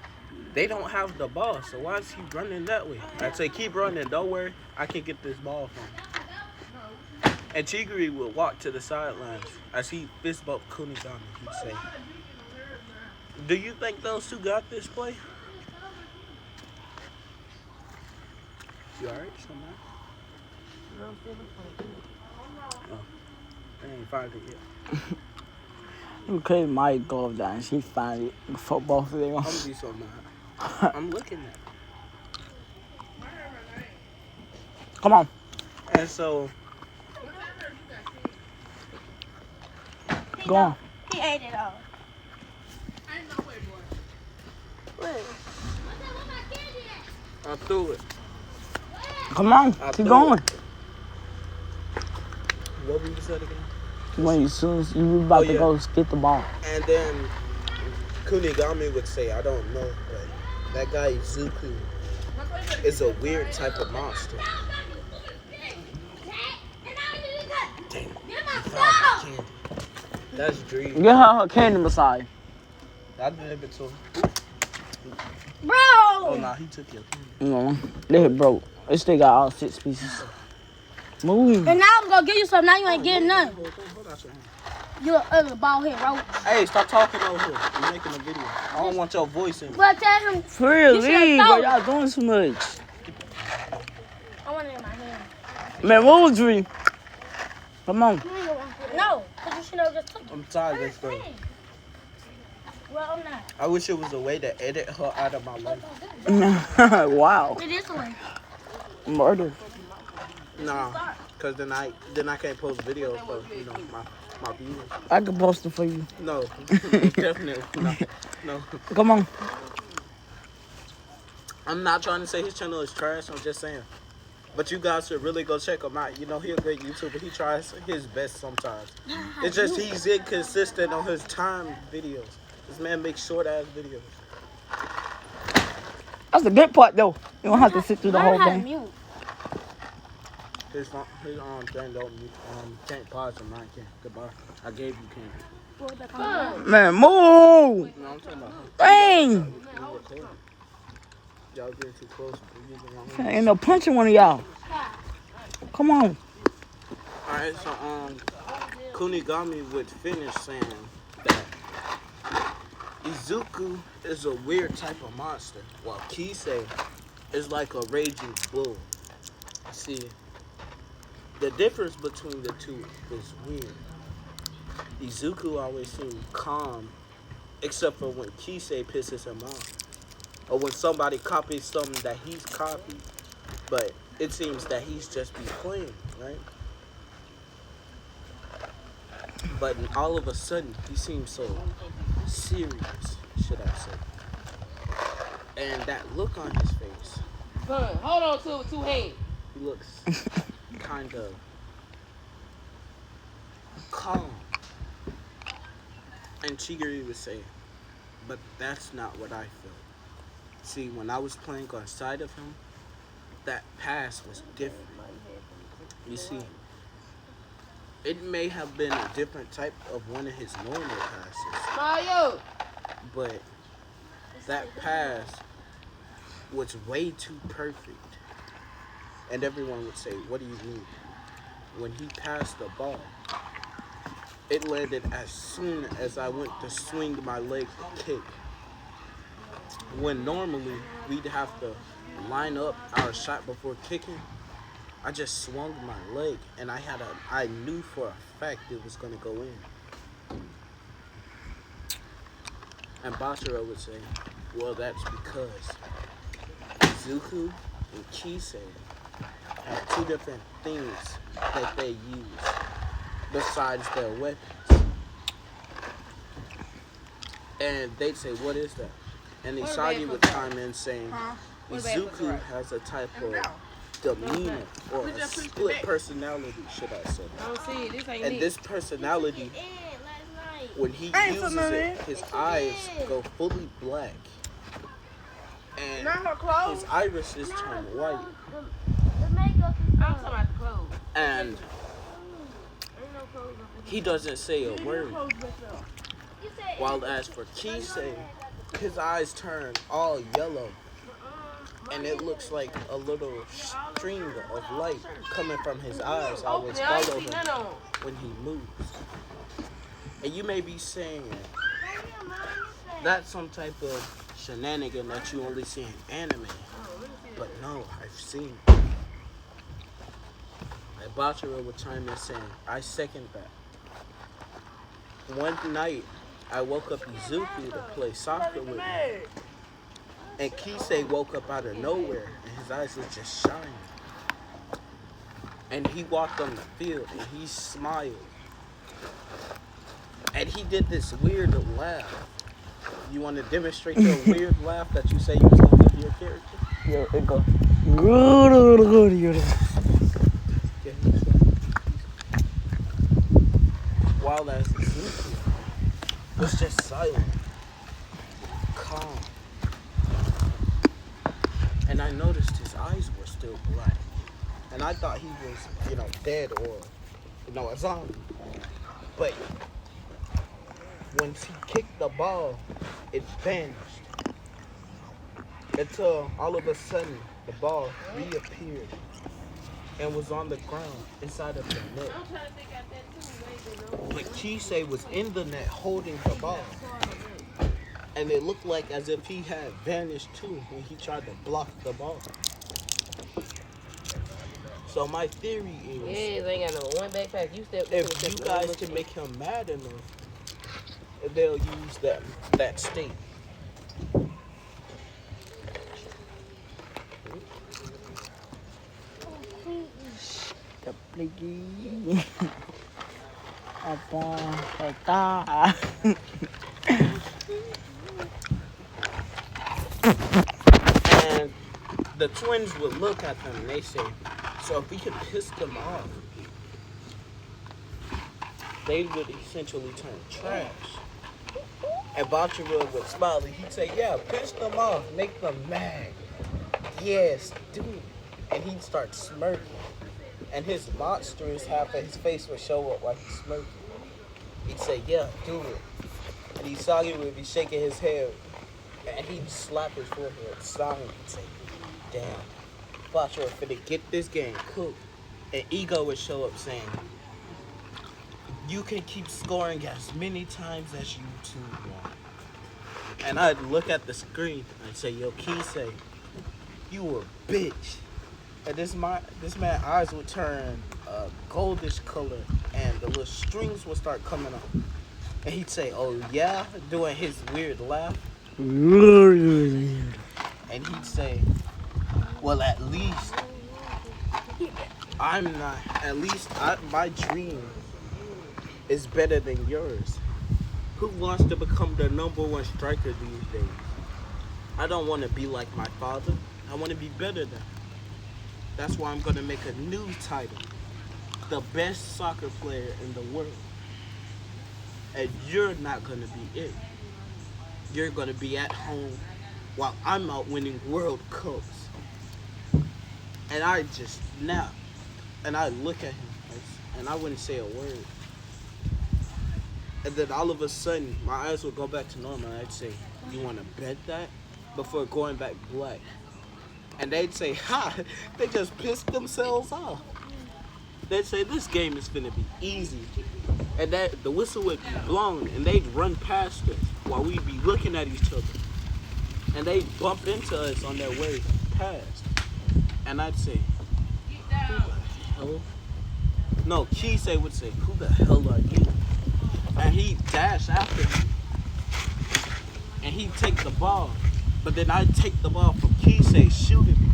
They don't have the ball, so why is he running that way? I'd say keep running. Don't worry, I can get this ball from him. And Chigiri would walk to the sidelines as he fist bumped Kunigami. He'd say, "Do you think those two got this play?" You alright, somebody? Oh, they ain't found it yet. Okay, might go up there and she find it before both of them. I'm gonna be so mad. I'm looking at it. Come on. And so, Go on. He ate it all. I threw it. Come on. I Keep threw going. it. What we said again? When as soon as you about to go get the ball. And then Kunigami would say, I don't know, but that guy Izuku is a weird type of monster. Damn, you found my candy. That's Dream. Get her candy beside. I did it to him. Bro! Oh, nah, he took your candy. No, they broke. They still got all 6 pieces. Move. And now I'm gonna give you some. Now you ain't getting none. Hold out your hand. You an ugly bald head, bro. Hey, stop talking over here. We're making a video. I don't want your voice in it. But tell him Free You should've leave, thrown but it. y'all doing too much. I want it in my hand. Man, move, Dream. Come on. No, because you should have just took it. I'm tired of this girl. Well, I'm not. I wish it was a way to edit her out of my life. Wow. It is the way. Murder. Nah, because then I can't post videos for, my viewers. I can post it for you. No, definitely not. No. Come on. I'm not trying to say his channel is trash. I'm just saying. But you guys should really go check him out. He's a great YouTuber. He tries his best sometimes. It's just he's inconsistent on his time videos. This man makes short-ass videos. That's the good part, though. You don't have to sit through the whole Learn how to thing. mute. His thing don't can't pause and mine can. Goodbye. I gave you candy. Man, move. No, I'm talking about Dang. we recording. Y'all getting too close. Ain't no punching one of y'all. Come on. Alright, so Kunigami would finish saying that Izuku is a weird type of monster, while Kisei is like a raging bull. See, the difference between the two is weird. Izuku always seems calm, except for when Kisei pisses him off. Or when somebody copies something that he's copied. But it seems that he's just be playing, right? But all of a sudden, he seems so serious, should I say. And that look on his face, Son, hold on to it with 2 hands. he looks kind of calm. And Chigiri would say, but that's not what I feel. See, when I was playing on side of him, that pass was different. You see, it may have been a different type of one of his normal passes, Mario! but that pass was way too perfect. And everyone would say, what do you mean? When he passed the ball, it landed as soon as I went to swing my leg to kick. When normally we'd have to line up our shot before kicking, I just swung my leg and I knew for a fact it was gonna go in. And Bashiro would say, well, that's because Izuku and Kisei have 2 different things that they use besides their weapons. And they'd say, what is that? And Isagi would chime in saying, Izuku has a type of demeanor or a split personality, should I say. I don't see it. This ain't And it. this personality, when he uses it, his eyes go fully black. And his iris is turned white. The makeup is I'm talking about the clothes. And he doesn't say a word. While as for Kisei, his eyes turn all yellow, and it looks like a little string of light coming from his eyes. I always follow him when he moves. And you may be saying that's some type of shenanigan that you only see in anime. But no, I've seen it. Like Bachira would chime in saying, I second that. One night, I woke up Izuku to play soccer with me. And Kisei woke up out of nowhere, and his eyes were just shining. And he walked on the field, and he smiled. And he did this weird laugh. You want to demonstrate your weird laugh that you say you was going to give your character? Yeah, it go. While as Izuku was just silent, calm. And I noticed his eyes were still black. And I thought he was, dead or, a zombie. But when he kicked the ball, it vanished. Until all of a sudden, the ball reappeared and was on the ground inside of the net. But Kisei was in the net holding the ball. And it looked like as if he had vanished too when he tried to block the ball. So my theory is, ain't got no one backpack. You step. if you guys can make him mad enough, they'll use that state. The pliggy. Upon the thigh. And the twins would look at them and they say, so if we could piss them off, they would essentially turn trash. And Bachira would smile and he'd say, yeah, piss them off, make them mad. Yes, do it. And he'd start smirking. And his monstrous half of his face would show up while he's smirking. He'd say, yeah, do it. And Isagi would be shaking his head. And he'd slap his forehead. Silent. He'd say, damn, Bachira finna get this game cooked. And Ego would show up saying, you can keep scoring as many times as you two want. And I'd look at the screen and say, yo, Kisei, you a bitch. And this man's eyes would turn goldish color and the little strings would start coming up. And he'd say, oh yeah, doing his weird laugh. And he'd say, well, at least my dream is better than yours. Who wants to become the #1 striker these days? I don't want to be like my father. I want to be better than him. That's why I'm going to make a new title. The best soccer player in the world. And you're not going to be it. You're going to be at home while I'm out winning World Cups. And I just snap. And I look at him and I wouldn't say a word. And then all of a sudden, my eyes would go back to normal and I'd say, you want to bet that? Before going back black. And they'd say, ha, they just pissed themselves off. They'd say, this game is finna be easy. And that the whistle would be blown and they'd run past us while we'd be looking at each other. And they'd bump into us on their way past. And I'd say, who the hell? No, Kisei would say, who the hell are you? And he'd dash after me. And he'd take the ball. But then I'd take the ball from Kisei shooting me.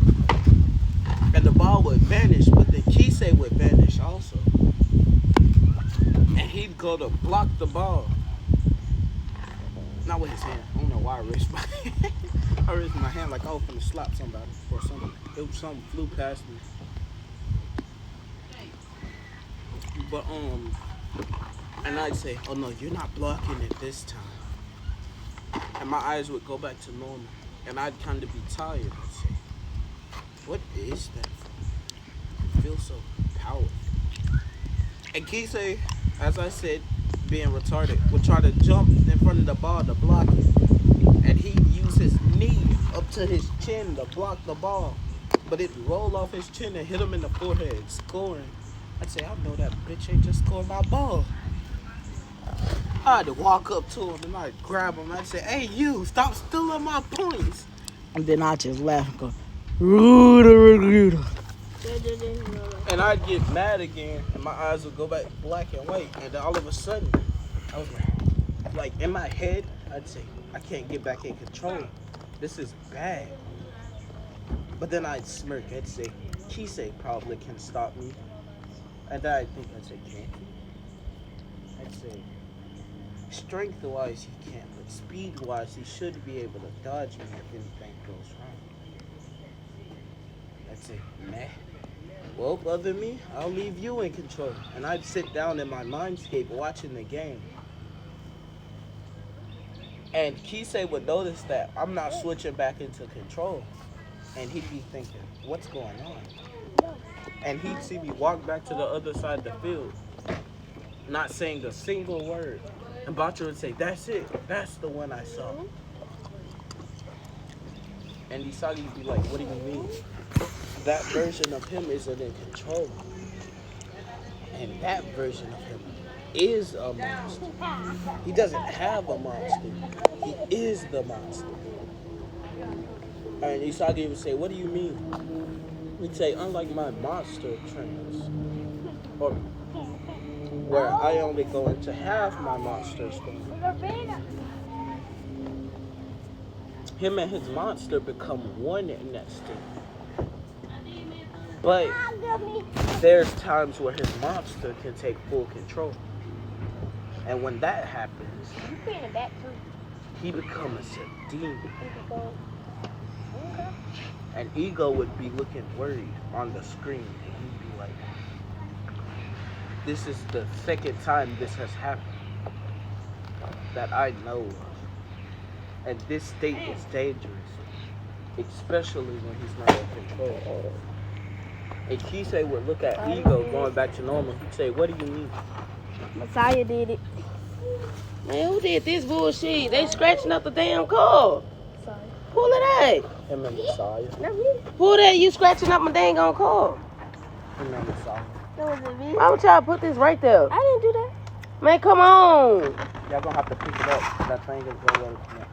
And the ball would vanish, but then Kisei would vanish also. And he'd go to block the ball. Not with his hand. I don't know why I raised my hand. I raised my hand like I was going to slap somebody or something. Something flew past me. But, and I'd say, oh no, you're not blocking it this time. And my eyes would go back to normal. And I'd kind of be tired. I'd say, what is that for? It feels so powerful. And Kisei, as I said, being retarded, would try to jump in front of the ball to block it. And he use his knee up to his chin to block the ball, but it rolled off his chin and hit him in the forehead, scoring. I'd say, I know that bitch ain't just scored my ball. I had to walk up to him and I'd grab him. I'd say, hey, you, stop stealing my points. And then I just laugh and go, Ruda. And I'd get mad again, and my eyes would go back black and white. And then all of a sudden, I was like in my head, I'd say, I can't get back in control. This is bad. But then I'd smirk. I'd say, Kisei probably can stop me. And then I'd think, I'd say, can't he? I'd say, strength-wise, he can't. But speed-wise, he should be able to dodge me if anything goes wrong. I'd say, meh. Well, other than me, I'll leave you in control. And I'd sit down in my mindscape watching the game. And Kisei would notice that I'm not switching back into control. And he'd be thinking, what's going on? And he'd see me walk back to the other side of the field, not saying a single word. And Bacho would say, that's it. That's the one I saw. And Isagi would be like, what do you mean? That version of him isn't in control. And that version of him is a monster. He doesn't have a monster. He is the monster. And Isagi would say, what do you mean? We'd say, unlike my monster trainers, or where I only go into half my monster strength, him and his monster become one in that state. But there's times where his monster can take full control. And when that happens, he becomes a demon. And Ego would be looking worried on the screen. And he'd be like, this is the second time this has happened that I know of. And this state is dangerous, especially when he's not in control. And Kisei would look at Ego going back to normal. He'd say, what do you mean? Messiah did it. Man, who did this bullshit? They scratching up the damn car. Sorry. Pull it out. Him and Messiah. Not me. Pull that, you scratching up my dang on car. Him and Messiah. That wasn't me. Why would y'all put this right there? I didn't do that. Man, come on. Y'all gonna have to pick it up. That thing is gonna let it connect.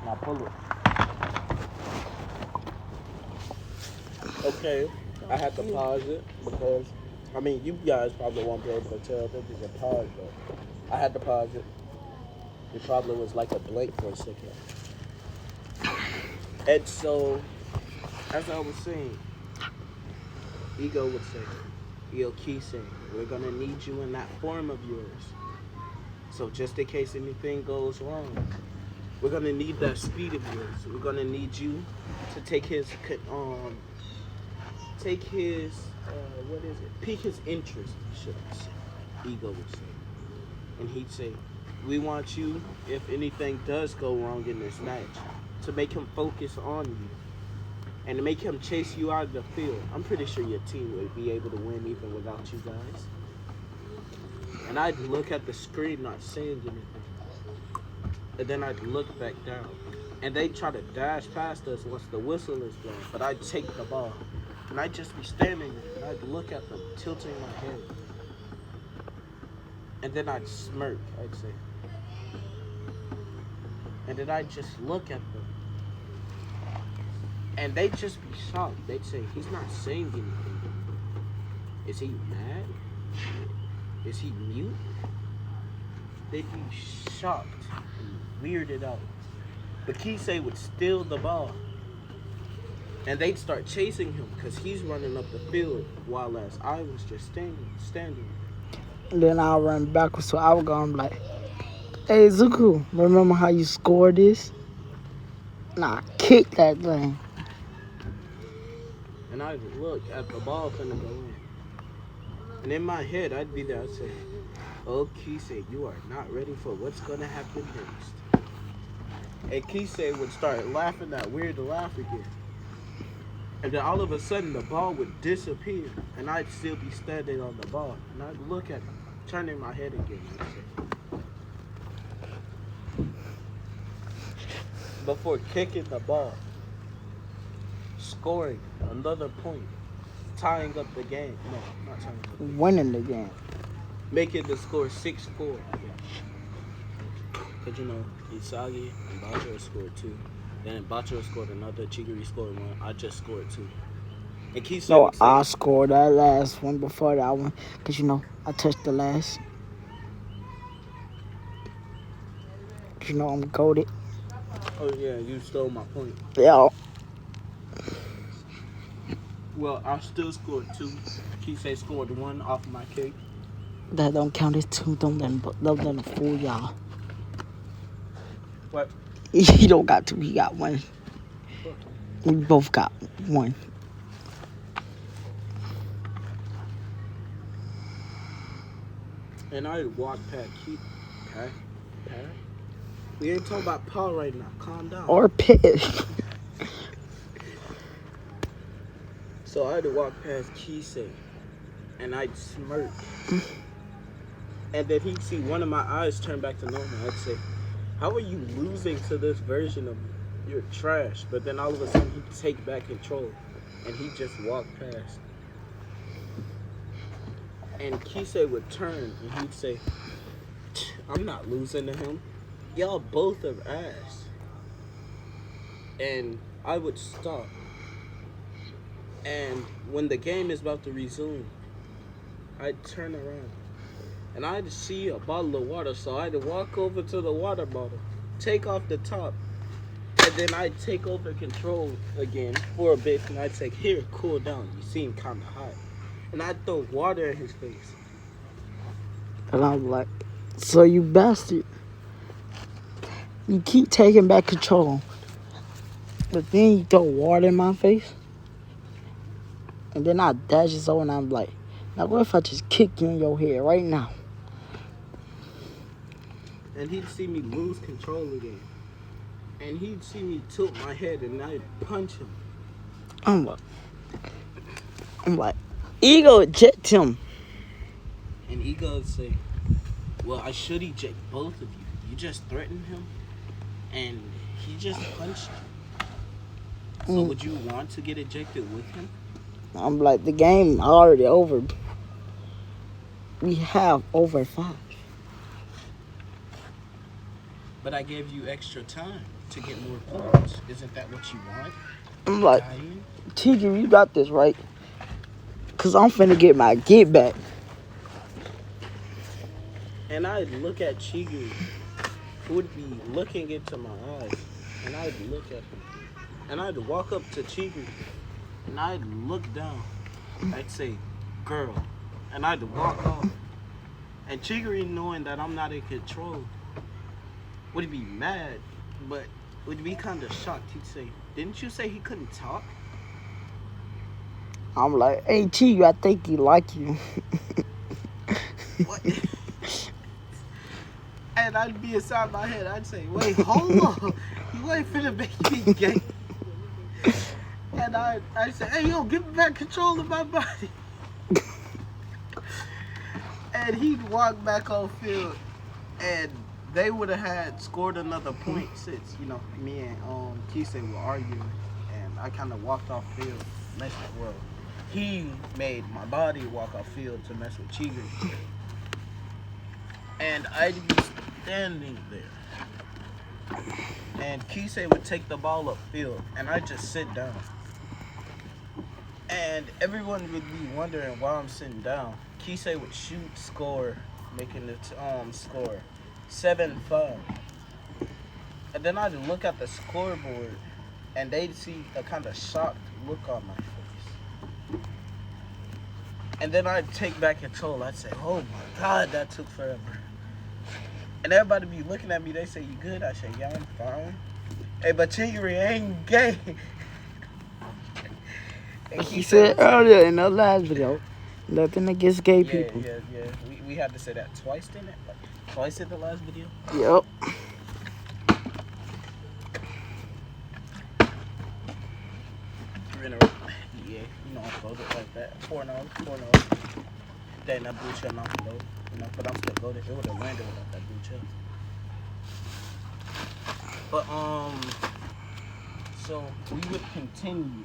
Now pull it. Okay, I had to pause it because, I mean, you guys probably won't be able to tell if it was a pause, but I had to pause it. It probably was like a blank for a second. And so, as I was saying, Ego would say, Yo, Kisei, we're gonna need you in that form of yours. So just in case anything goes wrong, we're gonna need that speed of yours. We're gonna need you to take his, pique his interest, should I say. Ego would say. And he'd say, we want you, if anything does go wrong in this match, to make him focus on you. And to make him chase you out of the field. I'm pretty sure your team would be able to win even without you guys. And I'd look at the screen not saying anything. And then I'd look back down. And they'd try to dash past us once the whistle is blown. But I'd take the ball. And I'd just be standing there. And I'd look at them, tilting my head. And then I'd smirk, I'd say. And then I'd just look at them. And they'd just be shocked. They'd say, he's not saying anything. Is he mad? Is he mute? They'd be shocked and weirded out. But Kisei would steal the ball. And they'd start chasing him because he's running up the field while as I was just standing. And then I'll run backwards, so I would go and be like, hey, Zuku, remember how you scored this? Nah, kick that thing. And I'd look at the ball finna go in. And in my head, I'd be there, I'd say, oh, Kisei, you are not ready for what's gonna happen next. And Kisei would start laughing that weird laugh again. And then all of a sudden, the ball would disappear. And I'd still be standing on the ball. And I'd look at him, turning my head again. I'd say, before kicking the ball, scoring another point, tying up the game. No, not tying up the game. Winning the game. Making the score 6-4. Because, you know, Isagi and Bachiro scored 2. Then Bachiro scored another. Chigiri scored 1. I just scored 2. And Kisei No, would say, I scored that last one before that one. Because, you know, I touched the last. You know, I'm goated. oh, yeah, you stole my point. Yeah. Well, I still scored 2. Kisei scored 1 off my kick. That don't count as 2. Don't let him fool y'all. What? He don't got 2. He got 1. We both got 1. And I walked past We ain't talking about Paul right now. Calm down. Or Pit. So I had to walk past Kisei, and I'd smirk. And then he'd see one of my eyes turn back to normal. I'd say, how are you losing to this version of me? You're trash. But then all of a sudden he'd take back control, and he'd just walk past. And Kisei would turn, and he'd say, I'm not losing to him. Y'all both are ass. And I would stop. And when the game is about to resume, I'd turn around. And I'd see a bottle of water, so I'd walk over to the water bottle, take off the top, and then I'd take over control again for a bit, and I'd say, here, cool down. You seem kind of hot. And I'd throw water in his face. And I'm like, so you bastard. You keep taking back control. But then you throw water in my face. And then I dash it over and I'm like, now what if I just kick you in your head right now? And he'd see me lose control again. And he'd see me tilt my head and I'd punch him. I'm like, ego eject him. And Ego would say, well, I should eject both of you. You just threatened him, and he just punched you. So would you want to get ejected with him? I'm like, the game already over. We have over 5. But I gave you extra time to get more points. Isn't that what you want? I'm like, Dying? Tigger, you got this, right? Because I'm finna get my get back. And I'd look at Chigiri, who would be looking into my eyes, and I'd look at him. And I'd walk up to Chigiri, and I'd look down. I'd say, girl. And I'd walk off. And Chigiri, knowing that I'm not in control, would be mad, but would be kind of shocked. He'd say, didn't you say he couldn't talk? I'm like, hey, Tigger, I think he like you. What? And I'd be inside my head. I'd say, wait, hold on. You ain't finna make me gay. And I'd say, hey, yo, give me back control of my body. And he'd walk back on field. And they would have had scored another point since, you know, me and Kisei were arguing. And I kind of walked off field, messed with world. He made my body walk off field to mess with Chigiri. And I'd be standing there. And Kisei would take the ball upfield, and I'd just sit down. And everyone would be wondering why I'm sitting down. Kisei would shoot, score, making the score 7-5. And then I'd look at the scoreboard, and they'd see a kind of shocked look on my face. And then I'd take back control. I'd say, oh my God, that took forever. And everybody be looking at me, they say, you good? I say, yeah, I'm fine. Hey, but Chigiri ain't gay. And He said earlier in the last video, nothing against gay people. Yeah. We had to say that twice, didn't it? Like, twice in the last video? Yep. Yeah, you know, I voted like that. 4-0. Then that blue shell not low, you know, but I'm still voted. It would have landed without that blue shell. But so we would continue.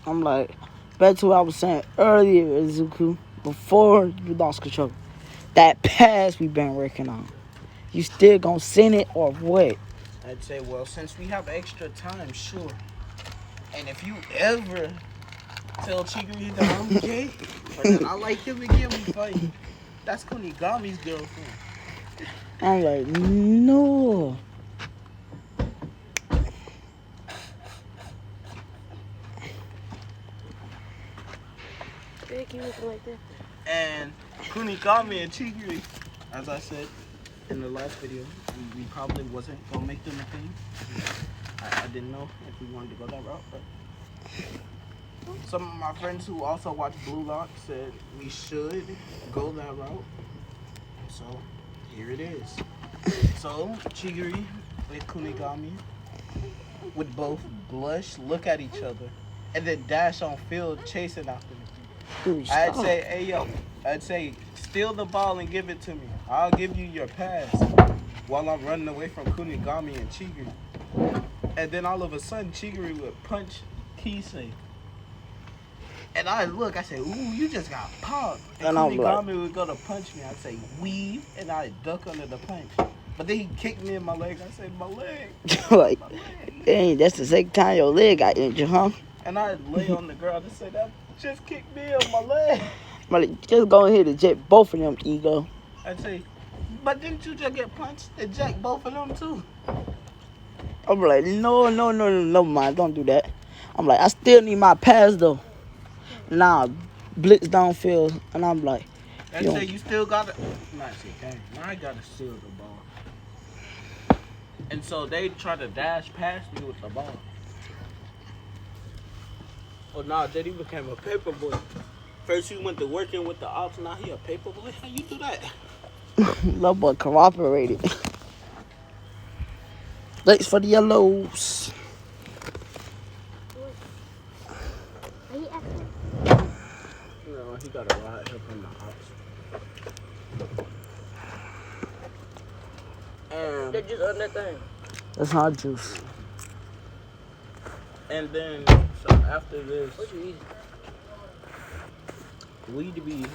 I'm like, back to what I was saying earlier, Izuku, before you lost control. That pass we been working on. You still gonna send it or what? I'd say, well, since we have extra time, sure. And if you ever tell Chigiri that I'm gay, or that I like him again, we fight. That's Kunigami's girlfriend. I'm like, no. Big, you looking like that. And Kunigami and Chigiri, as I said in the last video, we probably wasn't gonna make them a thing. I didn't know if we wanted to go that route, but some of my friends who also watch Blue Lock said we should go that route. So here it is. So Chigiri and Kunigami would both blush, look at each other, and then dash on field chasing after me. Dude, I'd stop. say, hey yo, I'd say, steal the ball and give it to me. I'll give you your pass while I'm running away from Kunigami and Chigiri. And then all of a sudden, Chigiri would punch Kisei. And I look, I say, ooh, you just got popped. And And I'm Kunigami would go to punch me. I'd say, weave, and I'd duck under the punch. But then he kicked me in my leg. I said, my leg. Like, My leg. dang, that's the second time your leg got injured, huh? And I'd lay on the ground and say, that just kicked me on my leg. I'm like, just go ahead and jet both of them, ego. I'd say, but didn't you just get punched and jack both of them too? I'm like, no, man, don't do that. I'm like, I still need my pass though. Nah, blitz downfield, and I'm like, I'd say you still gotta. Not say, dang, now I gotta steal the ball. And so they try to dash past me with the ball. Oh nah, Jetty became a paper boy. First he went to working with the ops, now he a paper boy. How you do that? little boy cooperated. Thanks for the yellows. Are you asking? No, he got a lot of help from the ops. They're just on that thing. That's hot juice. And then so after this, What you eating? we'd be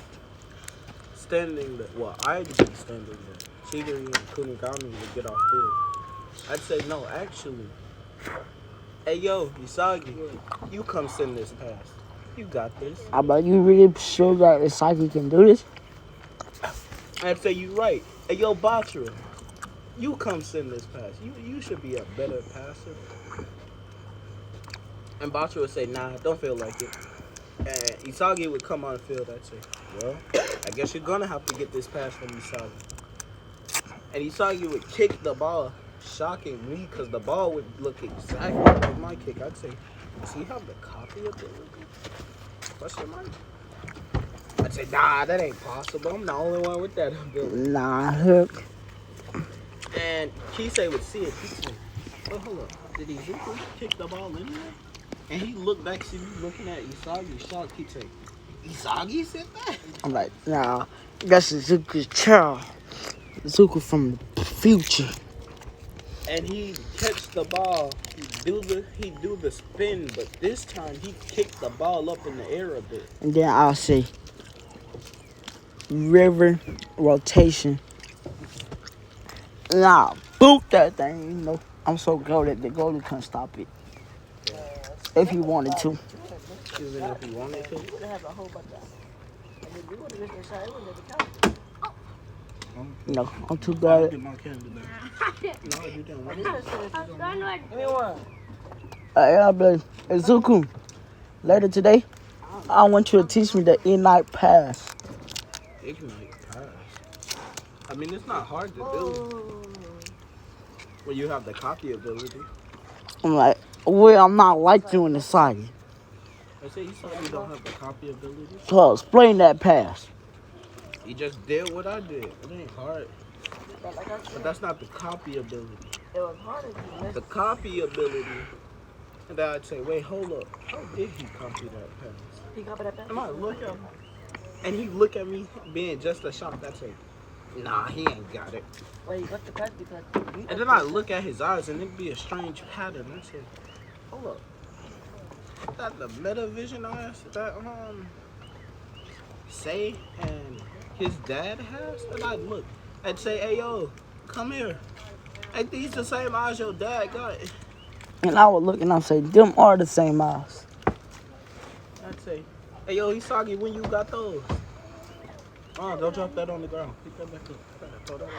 standing there. Well, I'd be standing there. Chigiri and Kunigami would get off field. I'd say, no, actually. Hey, yo, Usagi, you come send this pass. You got this. I'm like, you really sure that Isaki can do this? I'd say, you right. Hey, yo, Batra, you come send this pass. You should be a better passer. And Batra would say, nah, don't feel like it. And Isagi would come on the field. I'd say, well, I guess you're going to have to get this pass from Isagi. And Isagi would kick the ball, shocking me, because the ball would look exactly like my kick. I'd say, does he have the copy of it? Question mark? I'd say, nah, that ain't possible. I'm the only one with that ability. Nah, look. And Kisei would see it. He'd say, oh, hold up. Did Izuku kick the ball anyway? And he looked back, see me looking at Isagi, shocked. He'd say, Isagi said that? I'm like, nah, that's Izuku's child. Izuku from the future. And he'd catch the ball, he'd do the spin, but this time he kicked the ball up in the air a bit. And then I'll say, river rotation. Nah, boot that thing, you know. I'm so goated, the goalie couldn't stop it. If he wanted to. Even if he wanted to. We're gonna have a whole bunch of. And if you would have missed that shot, it wouldn't have counted. No, I'm too I'll good. get my candy back. No, you didn't want it. Give me one. I'll be like, Izuku, later today, I want you to teach me the in-night pass. Ignite pass. I mean, it's not hard to do when you have the copy ability. I'm like, well, I'm not like you in the side. I say you saw you don't have the copy ability. So explain that pass. You just did what I did. It ain't hard. But like I said, But that's not the copy ability. it was harder if you missed. The copy ability. And then I'd say, wait, hold up. How did he copy that pass? He covered that back. And I look at him. And he look at me being just a shock. I'd say, Nah, he ain't got it. Wait, what's the question? And then I look at his eyes and it'd be a strange pattern. I say, hold up. Is that the metavision eyes that Say and his dad has? And I'd look. I'd say, hey yo, come here. Ain't these the same eyes your dad got? And I would look and I'd say, them are the same eyes. I'd say, hey yo, Hisagi, when you got those? Oh, don't drop that on the ground. Pick that back up. Throw that on.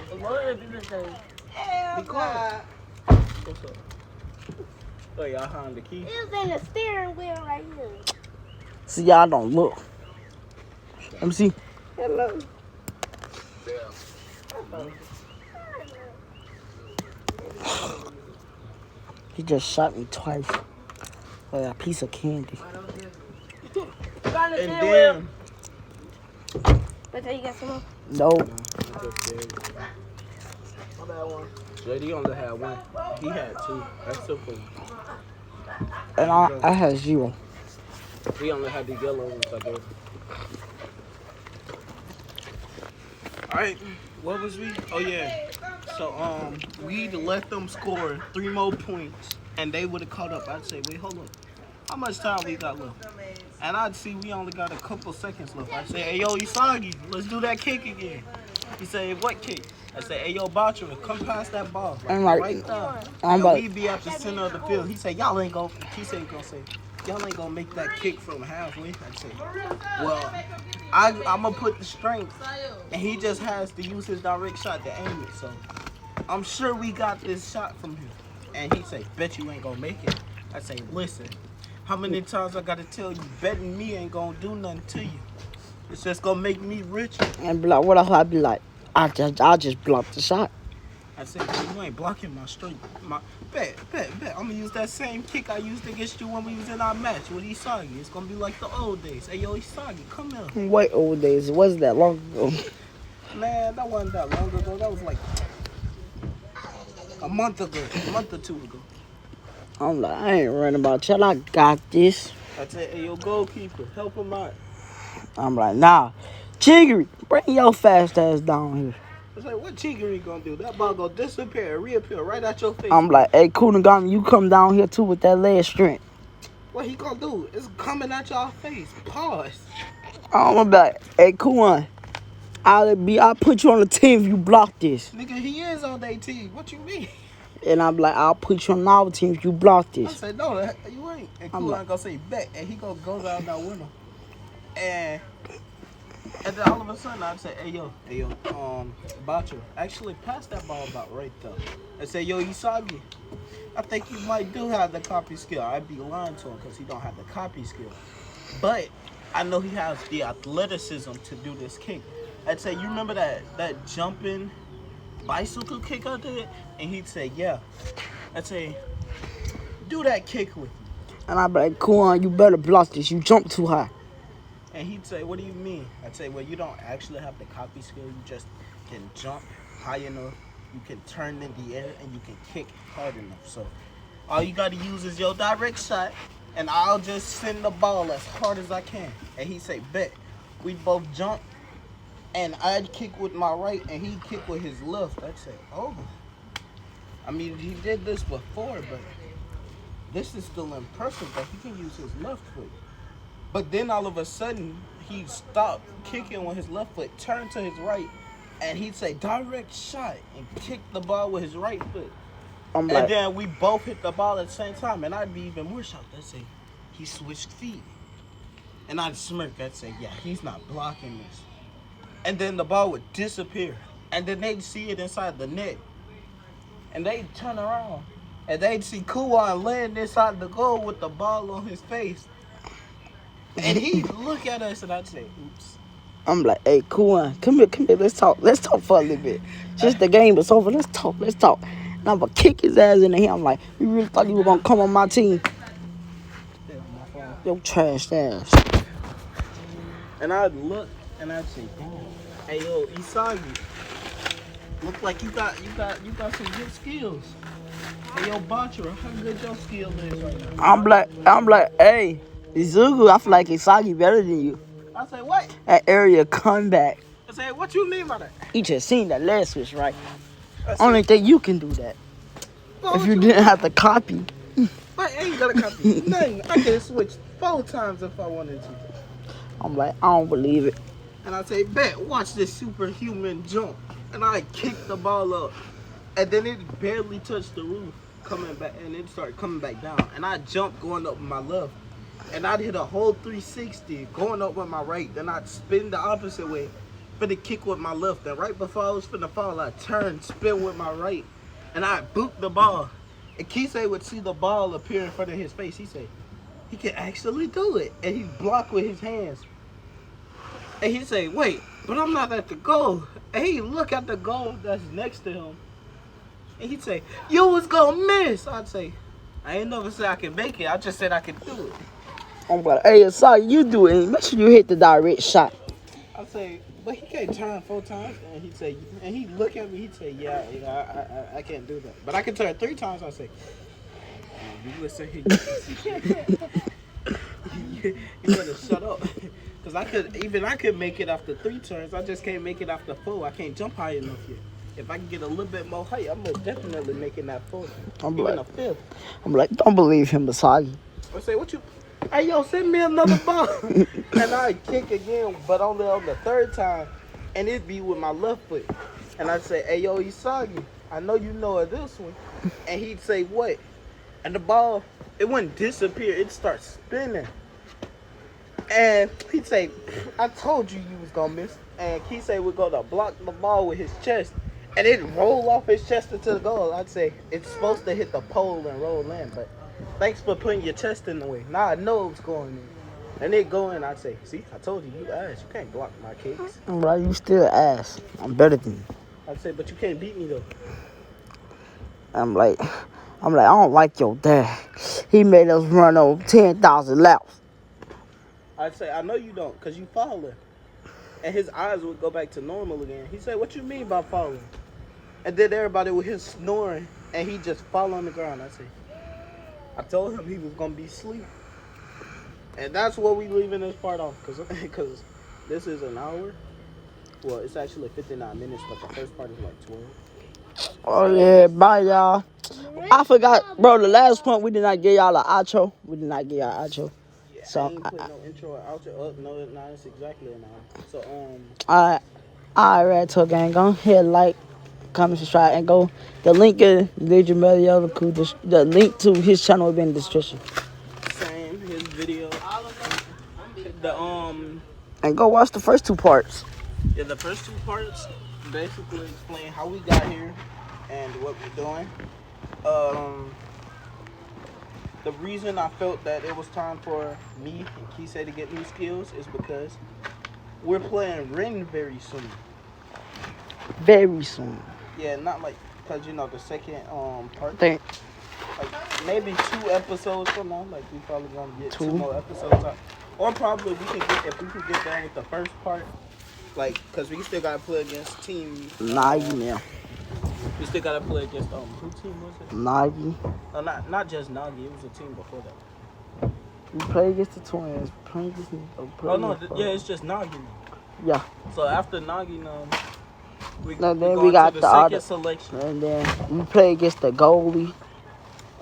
Be quiet. What's up? Oh, y'all behind the key? It was in the steering wheel right here. See, y'all don't look. Let me see. Hello. He just shot me twice. Like a piece of candy. And then... But you got some more? No. JD only had one. He had two. That's still cool. And I had 0. He only had the yellow ones, I guess. Alright, what was we? Oh yeah. So we'd let them score 3 more points and they would have caught up. I'd say, wait, hold up. How much time we got left? And I'd see we only got a couple seconds left. I'd say, hey yo, Isagi, let's do that kick again. He say, what kick? I say, hey yo, Bachara, come past that ball. I'm like, right there. I'm And about, we'd be at the center of the field. He say, y'all ain't gonna, y'all ain't gonna make that kick from halfway. I'd say, well, I'm gonna put the strength, and he just has to use his direct shot to aim it. So I'm sure we got this shot from him. And he say, bet you ain't gonna make it. I say, listen, how many times I gotta tell you, betting me ain't gonna do nothing to you. It's just gonna make me richer. and be like, what else? I'd be like, I just blocked the shot. I said, you ain't blocking my strength. Bet. I'm gonna use that same kick I used against you when we was in our match with Isagi. It's gonna be like the old days. Hey yo, Isagi, come here. What old days? It wasn't that long ago. Man, that wasn't that long ago. That was like a month or 2 ago. I'm like, I ain't running about y'all. I got this. I said, hey yo, goalkeeper, help him out. I'm like, nah. Chiggery, bring your fast ass down here. I was like, what Chigiri gonna do? That ball gonna disappear and reappear right at your face. I'm like, hey, Kunagami, you come down here too with that leg strength. What he gonna do? It's coming at y'all face. Pause. I'm be like, hey, Kuan, I'll put you on the team if you block this. Nigga, he is on their team. What you mean? And I'm like, I'll put you on our team if you block I this. said, no, you ain't. And I'm Kuan like- gonna say bet, and he gonna go down that winner. And then all of a sudden I'd say, hey yo, Bachara, actually pass that ball about right there. I say, yo, Isagi, I think you might do have the copy skill. I'd be lying to him because he don't have the copy skill. But I know he has the athleticism to do this kick. I'd say, you remember that jumping bicycle kick I did? And he'd say, yeah. I'd say, do that kick with me. And I'd be like, Kuan, you better block this. You jump too high. And he'd say, what do you mean? I'd say, well, you don't actually have the copy skill. You just can jump high enough. You can turn in the air and you can kick hard enough. So all you got to use is your direct shot and I'll just send the ball as hard as I can. And he'd say, bet. We'd both jump and I'd kick with my right and he'd kick with his left. I'd say, oh. I mean, he did this before, but this is still impressive that he can use his left foot. But then all of a sudden, he stopped kicking with his left foot, turned to his right, and he'd say, direct shot, and kick the ball with his right foot. I'm And like, then we both hit the ball at the same time, and I'd be even more shocked. I'd say, he switched feet. And I'd smirk. I'd say, yeah, he's not blocking this. And then the ball would disappear. And then they'd see it inside the net. And they'd turn around, and they'd see Kuan laying inside the goal with the ball on his face. And he'd look at us and I'd say, oops. I'm like, hey, Kuan, come here, let's talk for a little bit. Just the game is over, let's talk. And I'm gonna kick his ass in the head. I'm like, you really thought you were gonna come on my team? Yo, trash ass. And I'd look and I'd say, damn. Hey yo, Isagi, look like you got some good skills. Hey yo, Bachara, how good your skill is right now? I'm like, hey, Izugu, I feel like Isagi better than you. I say, what? That area comeback. I said, what you mean by that? You just seen that last switch, right? I said, Only thing you can do that. "Bro, If what you you didn't have to copy. I ain't gonna copy nothing. I can switch 4 times if I wanted to. I'm like, I don't believe it. And I say, bet, watch this superhuman jump. And I kicked the ball up. And then it barely touched the roof coming back. And it started coming back down. And I jumped going up with my left. And I'd hit a whole 360 going up with my right. Then I'd spin the opposite way. Finna kick with my left. And right before I was finna fall, I turned, spin with my right. And I booped the ball. And Kisei would see the ball appear in front of his face. He said, he can actually do it. And he blocked with his hands. And he say, wait, but I'm not at the goal. And he look at the goal that's next to him. And he'd say, you was gonna miss. I'd say, I ain't never said I can make it. I just said I could do it. I'm like, hey, sorry, you do it. Make sure you hit the direct shot. I'd say, but he can't turn 4 times. And he'd say, and he'd look at me, he'd say, yeah, I can't do that. But I can turn 3 times. I'd say, you listen here. You better shut up. Cause I could make it after 3 turns. I just can't make it after 4. I can't jump high enough yet. If I can get a little bit more height, I'm most definitely making that 4. I'm Even like, a 5th. I'm like, don't believe him, Basagi. I say, what you? Hey yo, send me another ball. And I kick again, but only on the 3rd time, and it'd be with my left foot. And I'd say, hey yo, Isagi, I know you know of this one. And he'd say, what? And the ball, it wouldn't disappear. It'd start spinning. And he'd say, I told you was gonna miss. And Kisei would go to block the ball with his chest. And it'd roll off his chest into the goal. I'd say, it's supposed to hit the pole and roll in. But thanks for putting your chest in the way. Now I know it's going in. And it'd go in. I'd say, see, I told you, you ass. You can't block my kicks. I'm like, you still ass. I'm better than you. I'd say, but you can't beat me though. I'm like, I don't like your dad. He made us run over 10,000 laps. I'd say, I know you don't, because you falling. And his eyes would go back to normal again. He said, what you mean by falling? And then everybody would hear snoring, and he just fall on the ground. I told him he was going to be asleep. And that's what we leaving this part off, because this is an hour. Well, it's actually 59 minutes, but the first part is like 12. Oh, yeah, bye, y'all. I forgot, bro, the last point, we did not give y'all an outro. We did not give y'all an outro. Yeah, So, I ain't put no intro or outro up. No, it's exactly an hour. So, all right, Talk Gang, go ahead, like, comment, subscribe, and go. The link is ninjameliodaku. The link to his channel will be in the description. same, his video. And go watch the first 2 parts. Yeah, the first 2 parts basically explain how we got here and what we're doing. The reason I felt that it was time for me and Kisei to get new skills is because we're playing Rin very soon. Very soon. Yeah, not like, because you know the second part, Think like maybe 2 episodes from now, like we probably gonna get 2 2 more episodes out. Or probably we can get, if we could get done with the first part, like, because we still gotta play against team. Nagi now. We still gotta play against who team was it? Nagi. No, not just Nagi. It was a team before that. We play against the twins. Play against It's just Nagi now. Yeah. So after Nagi now, we got to the second other selection. And then we play against the goalie.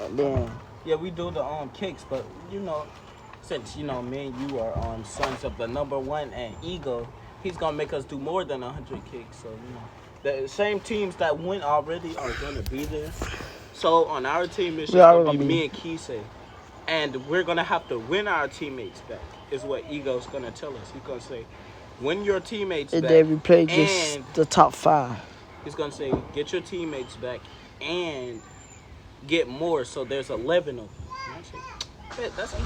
And then Yeah, we do the kicks, but you know, since you know me and you are sons of the number 1 and Ego, he's gonna make us do more than 100 kicks. So you know. The same teams that win already are going to be there. So on our team, it's just going to be me and Kisei. And we're going to have to win our teammates back, is what Ego's going to tell us. He's going to say, win your teammates and back. then we play against the top 5. He's going to say, get your teammates back and get more. So there's 11 of them. And I say, hey, that's easy.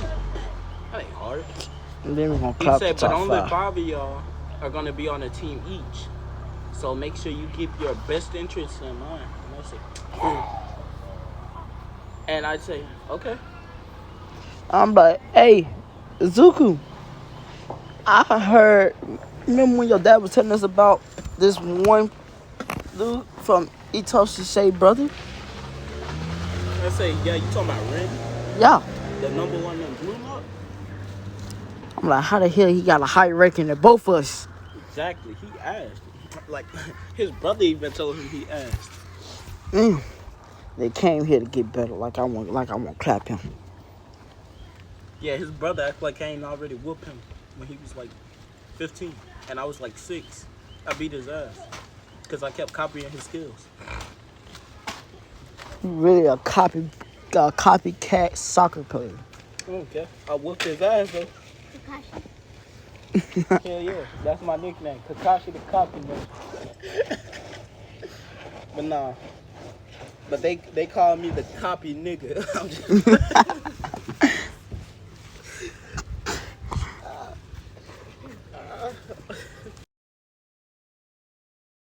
That ain't hard. And then we're going to clap the top 5. He said, but only 5 of y'all are going to be on a team each. So make sure you keep your best interests in mind. And I say, and I'd say, okay. I'm like, hey, Zuku, I heard, remember when your dad was telling us about this one dude from Itoshi Shea brother? I say, yeah, you talking about Ren? Yeah. The number 1 in Blue Lock? I'm like, how the hell he got a high ranking than both of us? Exactly. He asked. Like, his brother even told him he asked. They came here to get better. Like I want to clap him. Yeah, his brother act like I ain't already whooped him when he was like 15. And I was like 6. I beat his ass. Because I kept copying his skills. Really a copycat soccer player. Okay. I whooped his ass though. Kakashi. Hell yeah. That's my nickname. Kakashi the Copy Man. But nah. But they call me the copy nigga. I'm just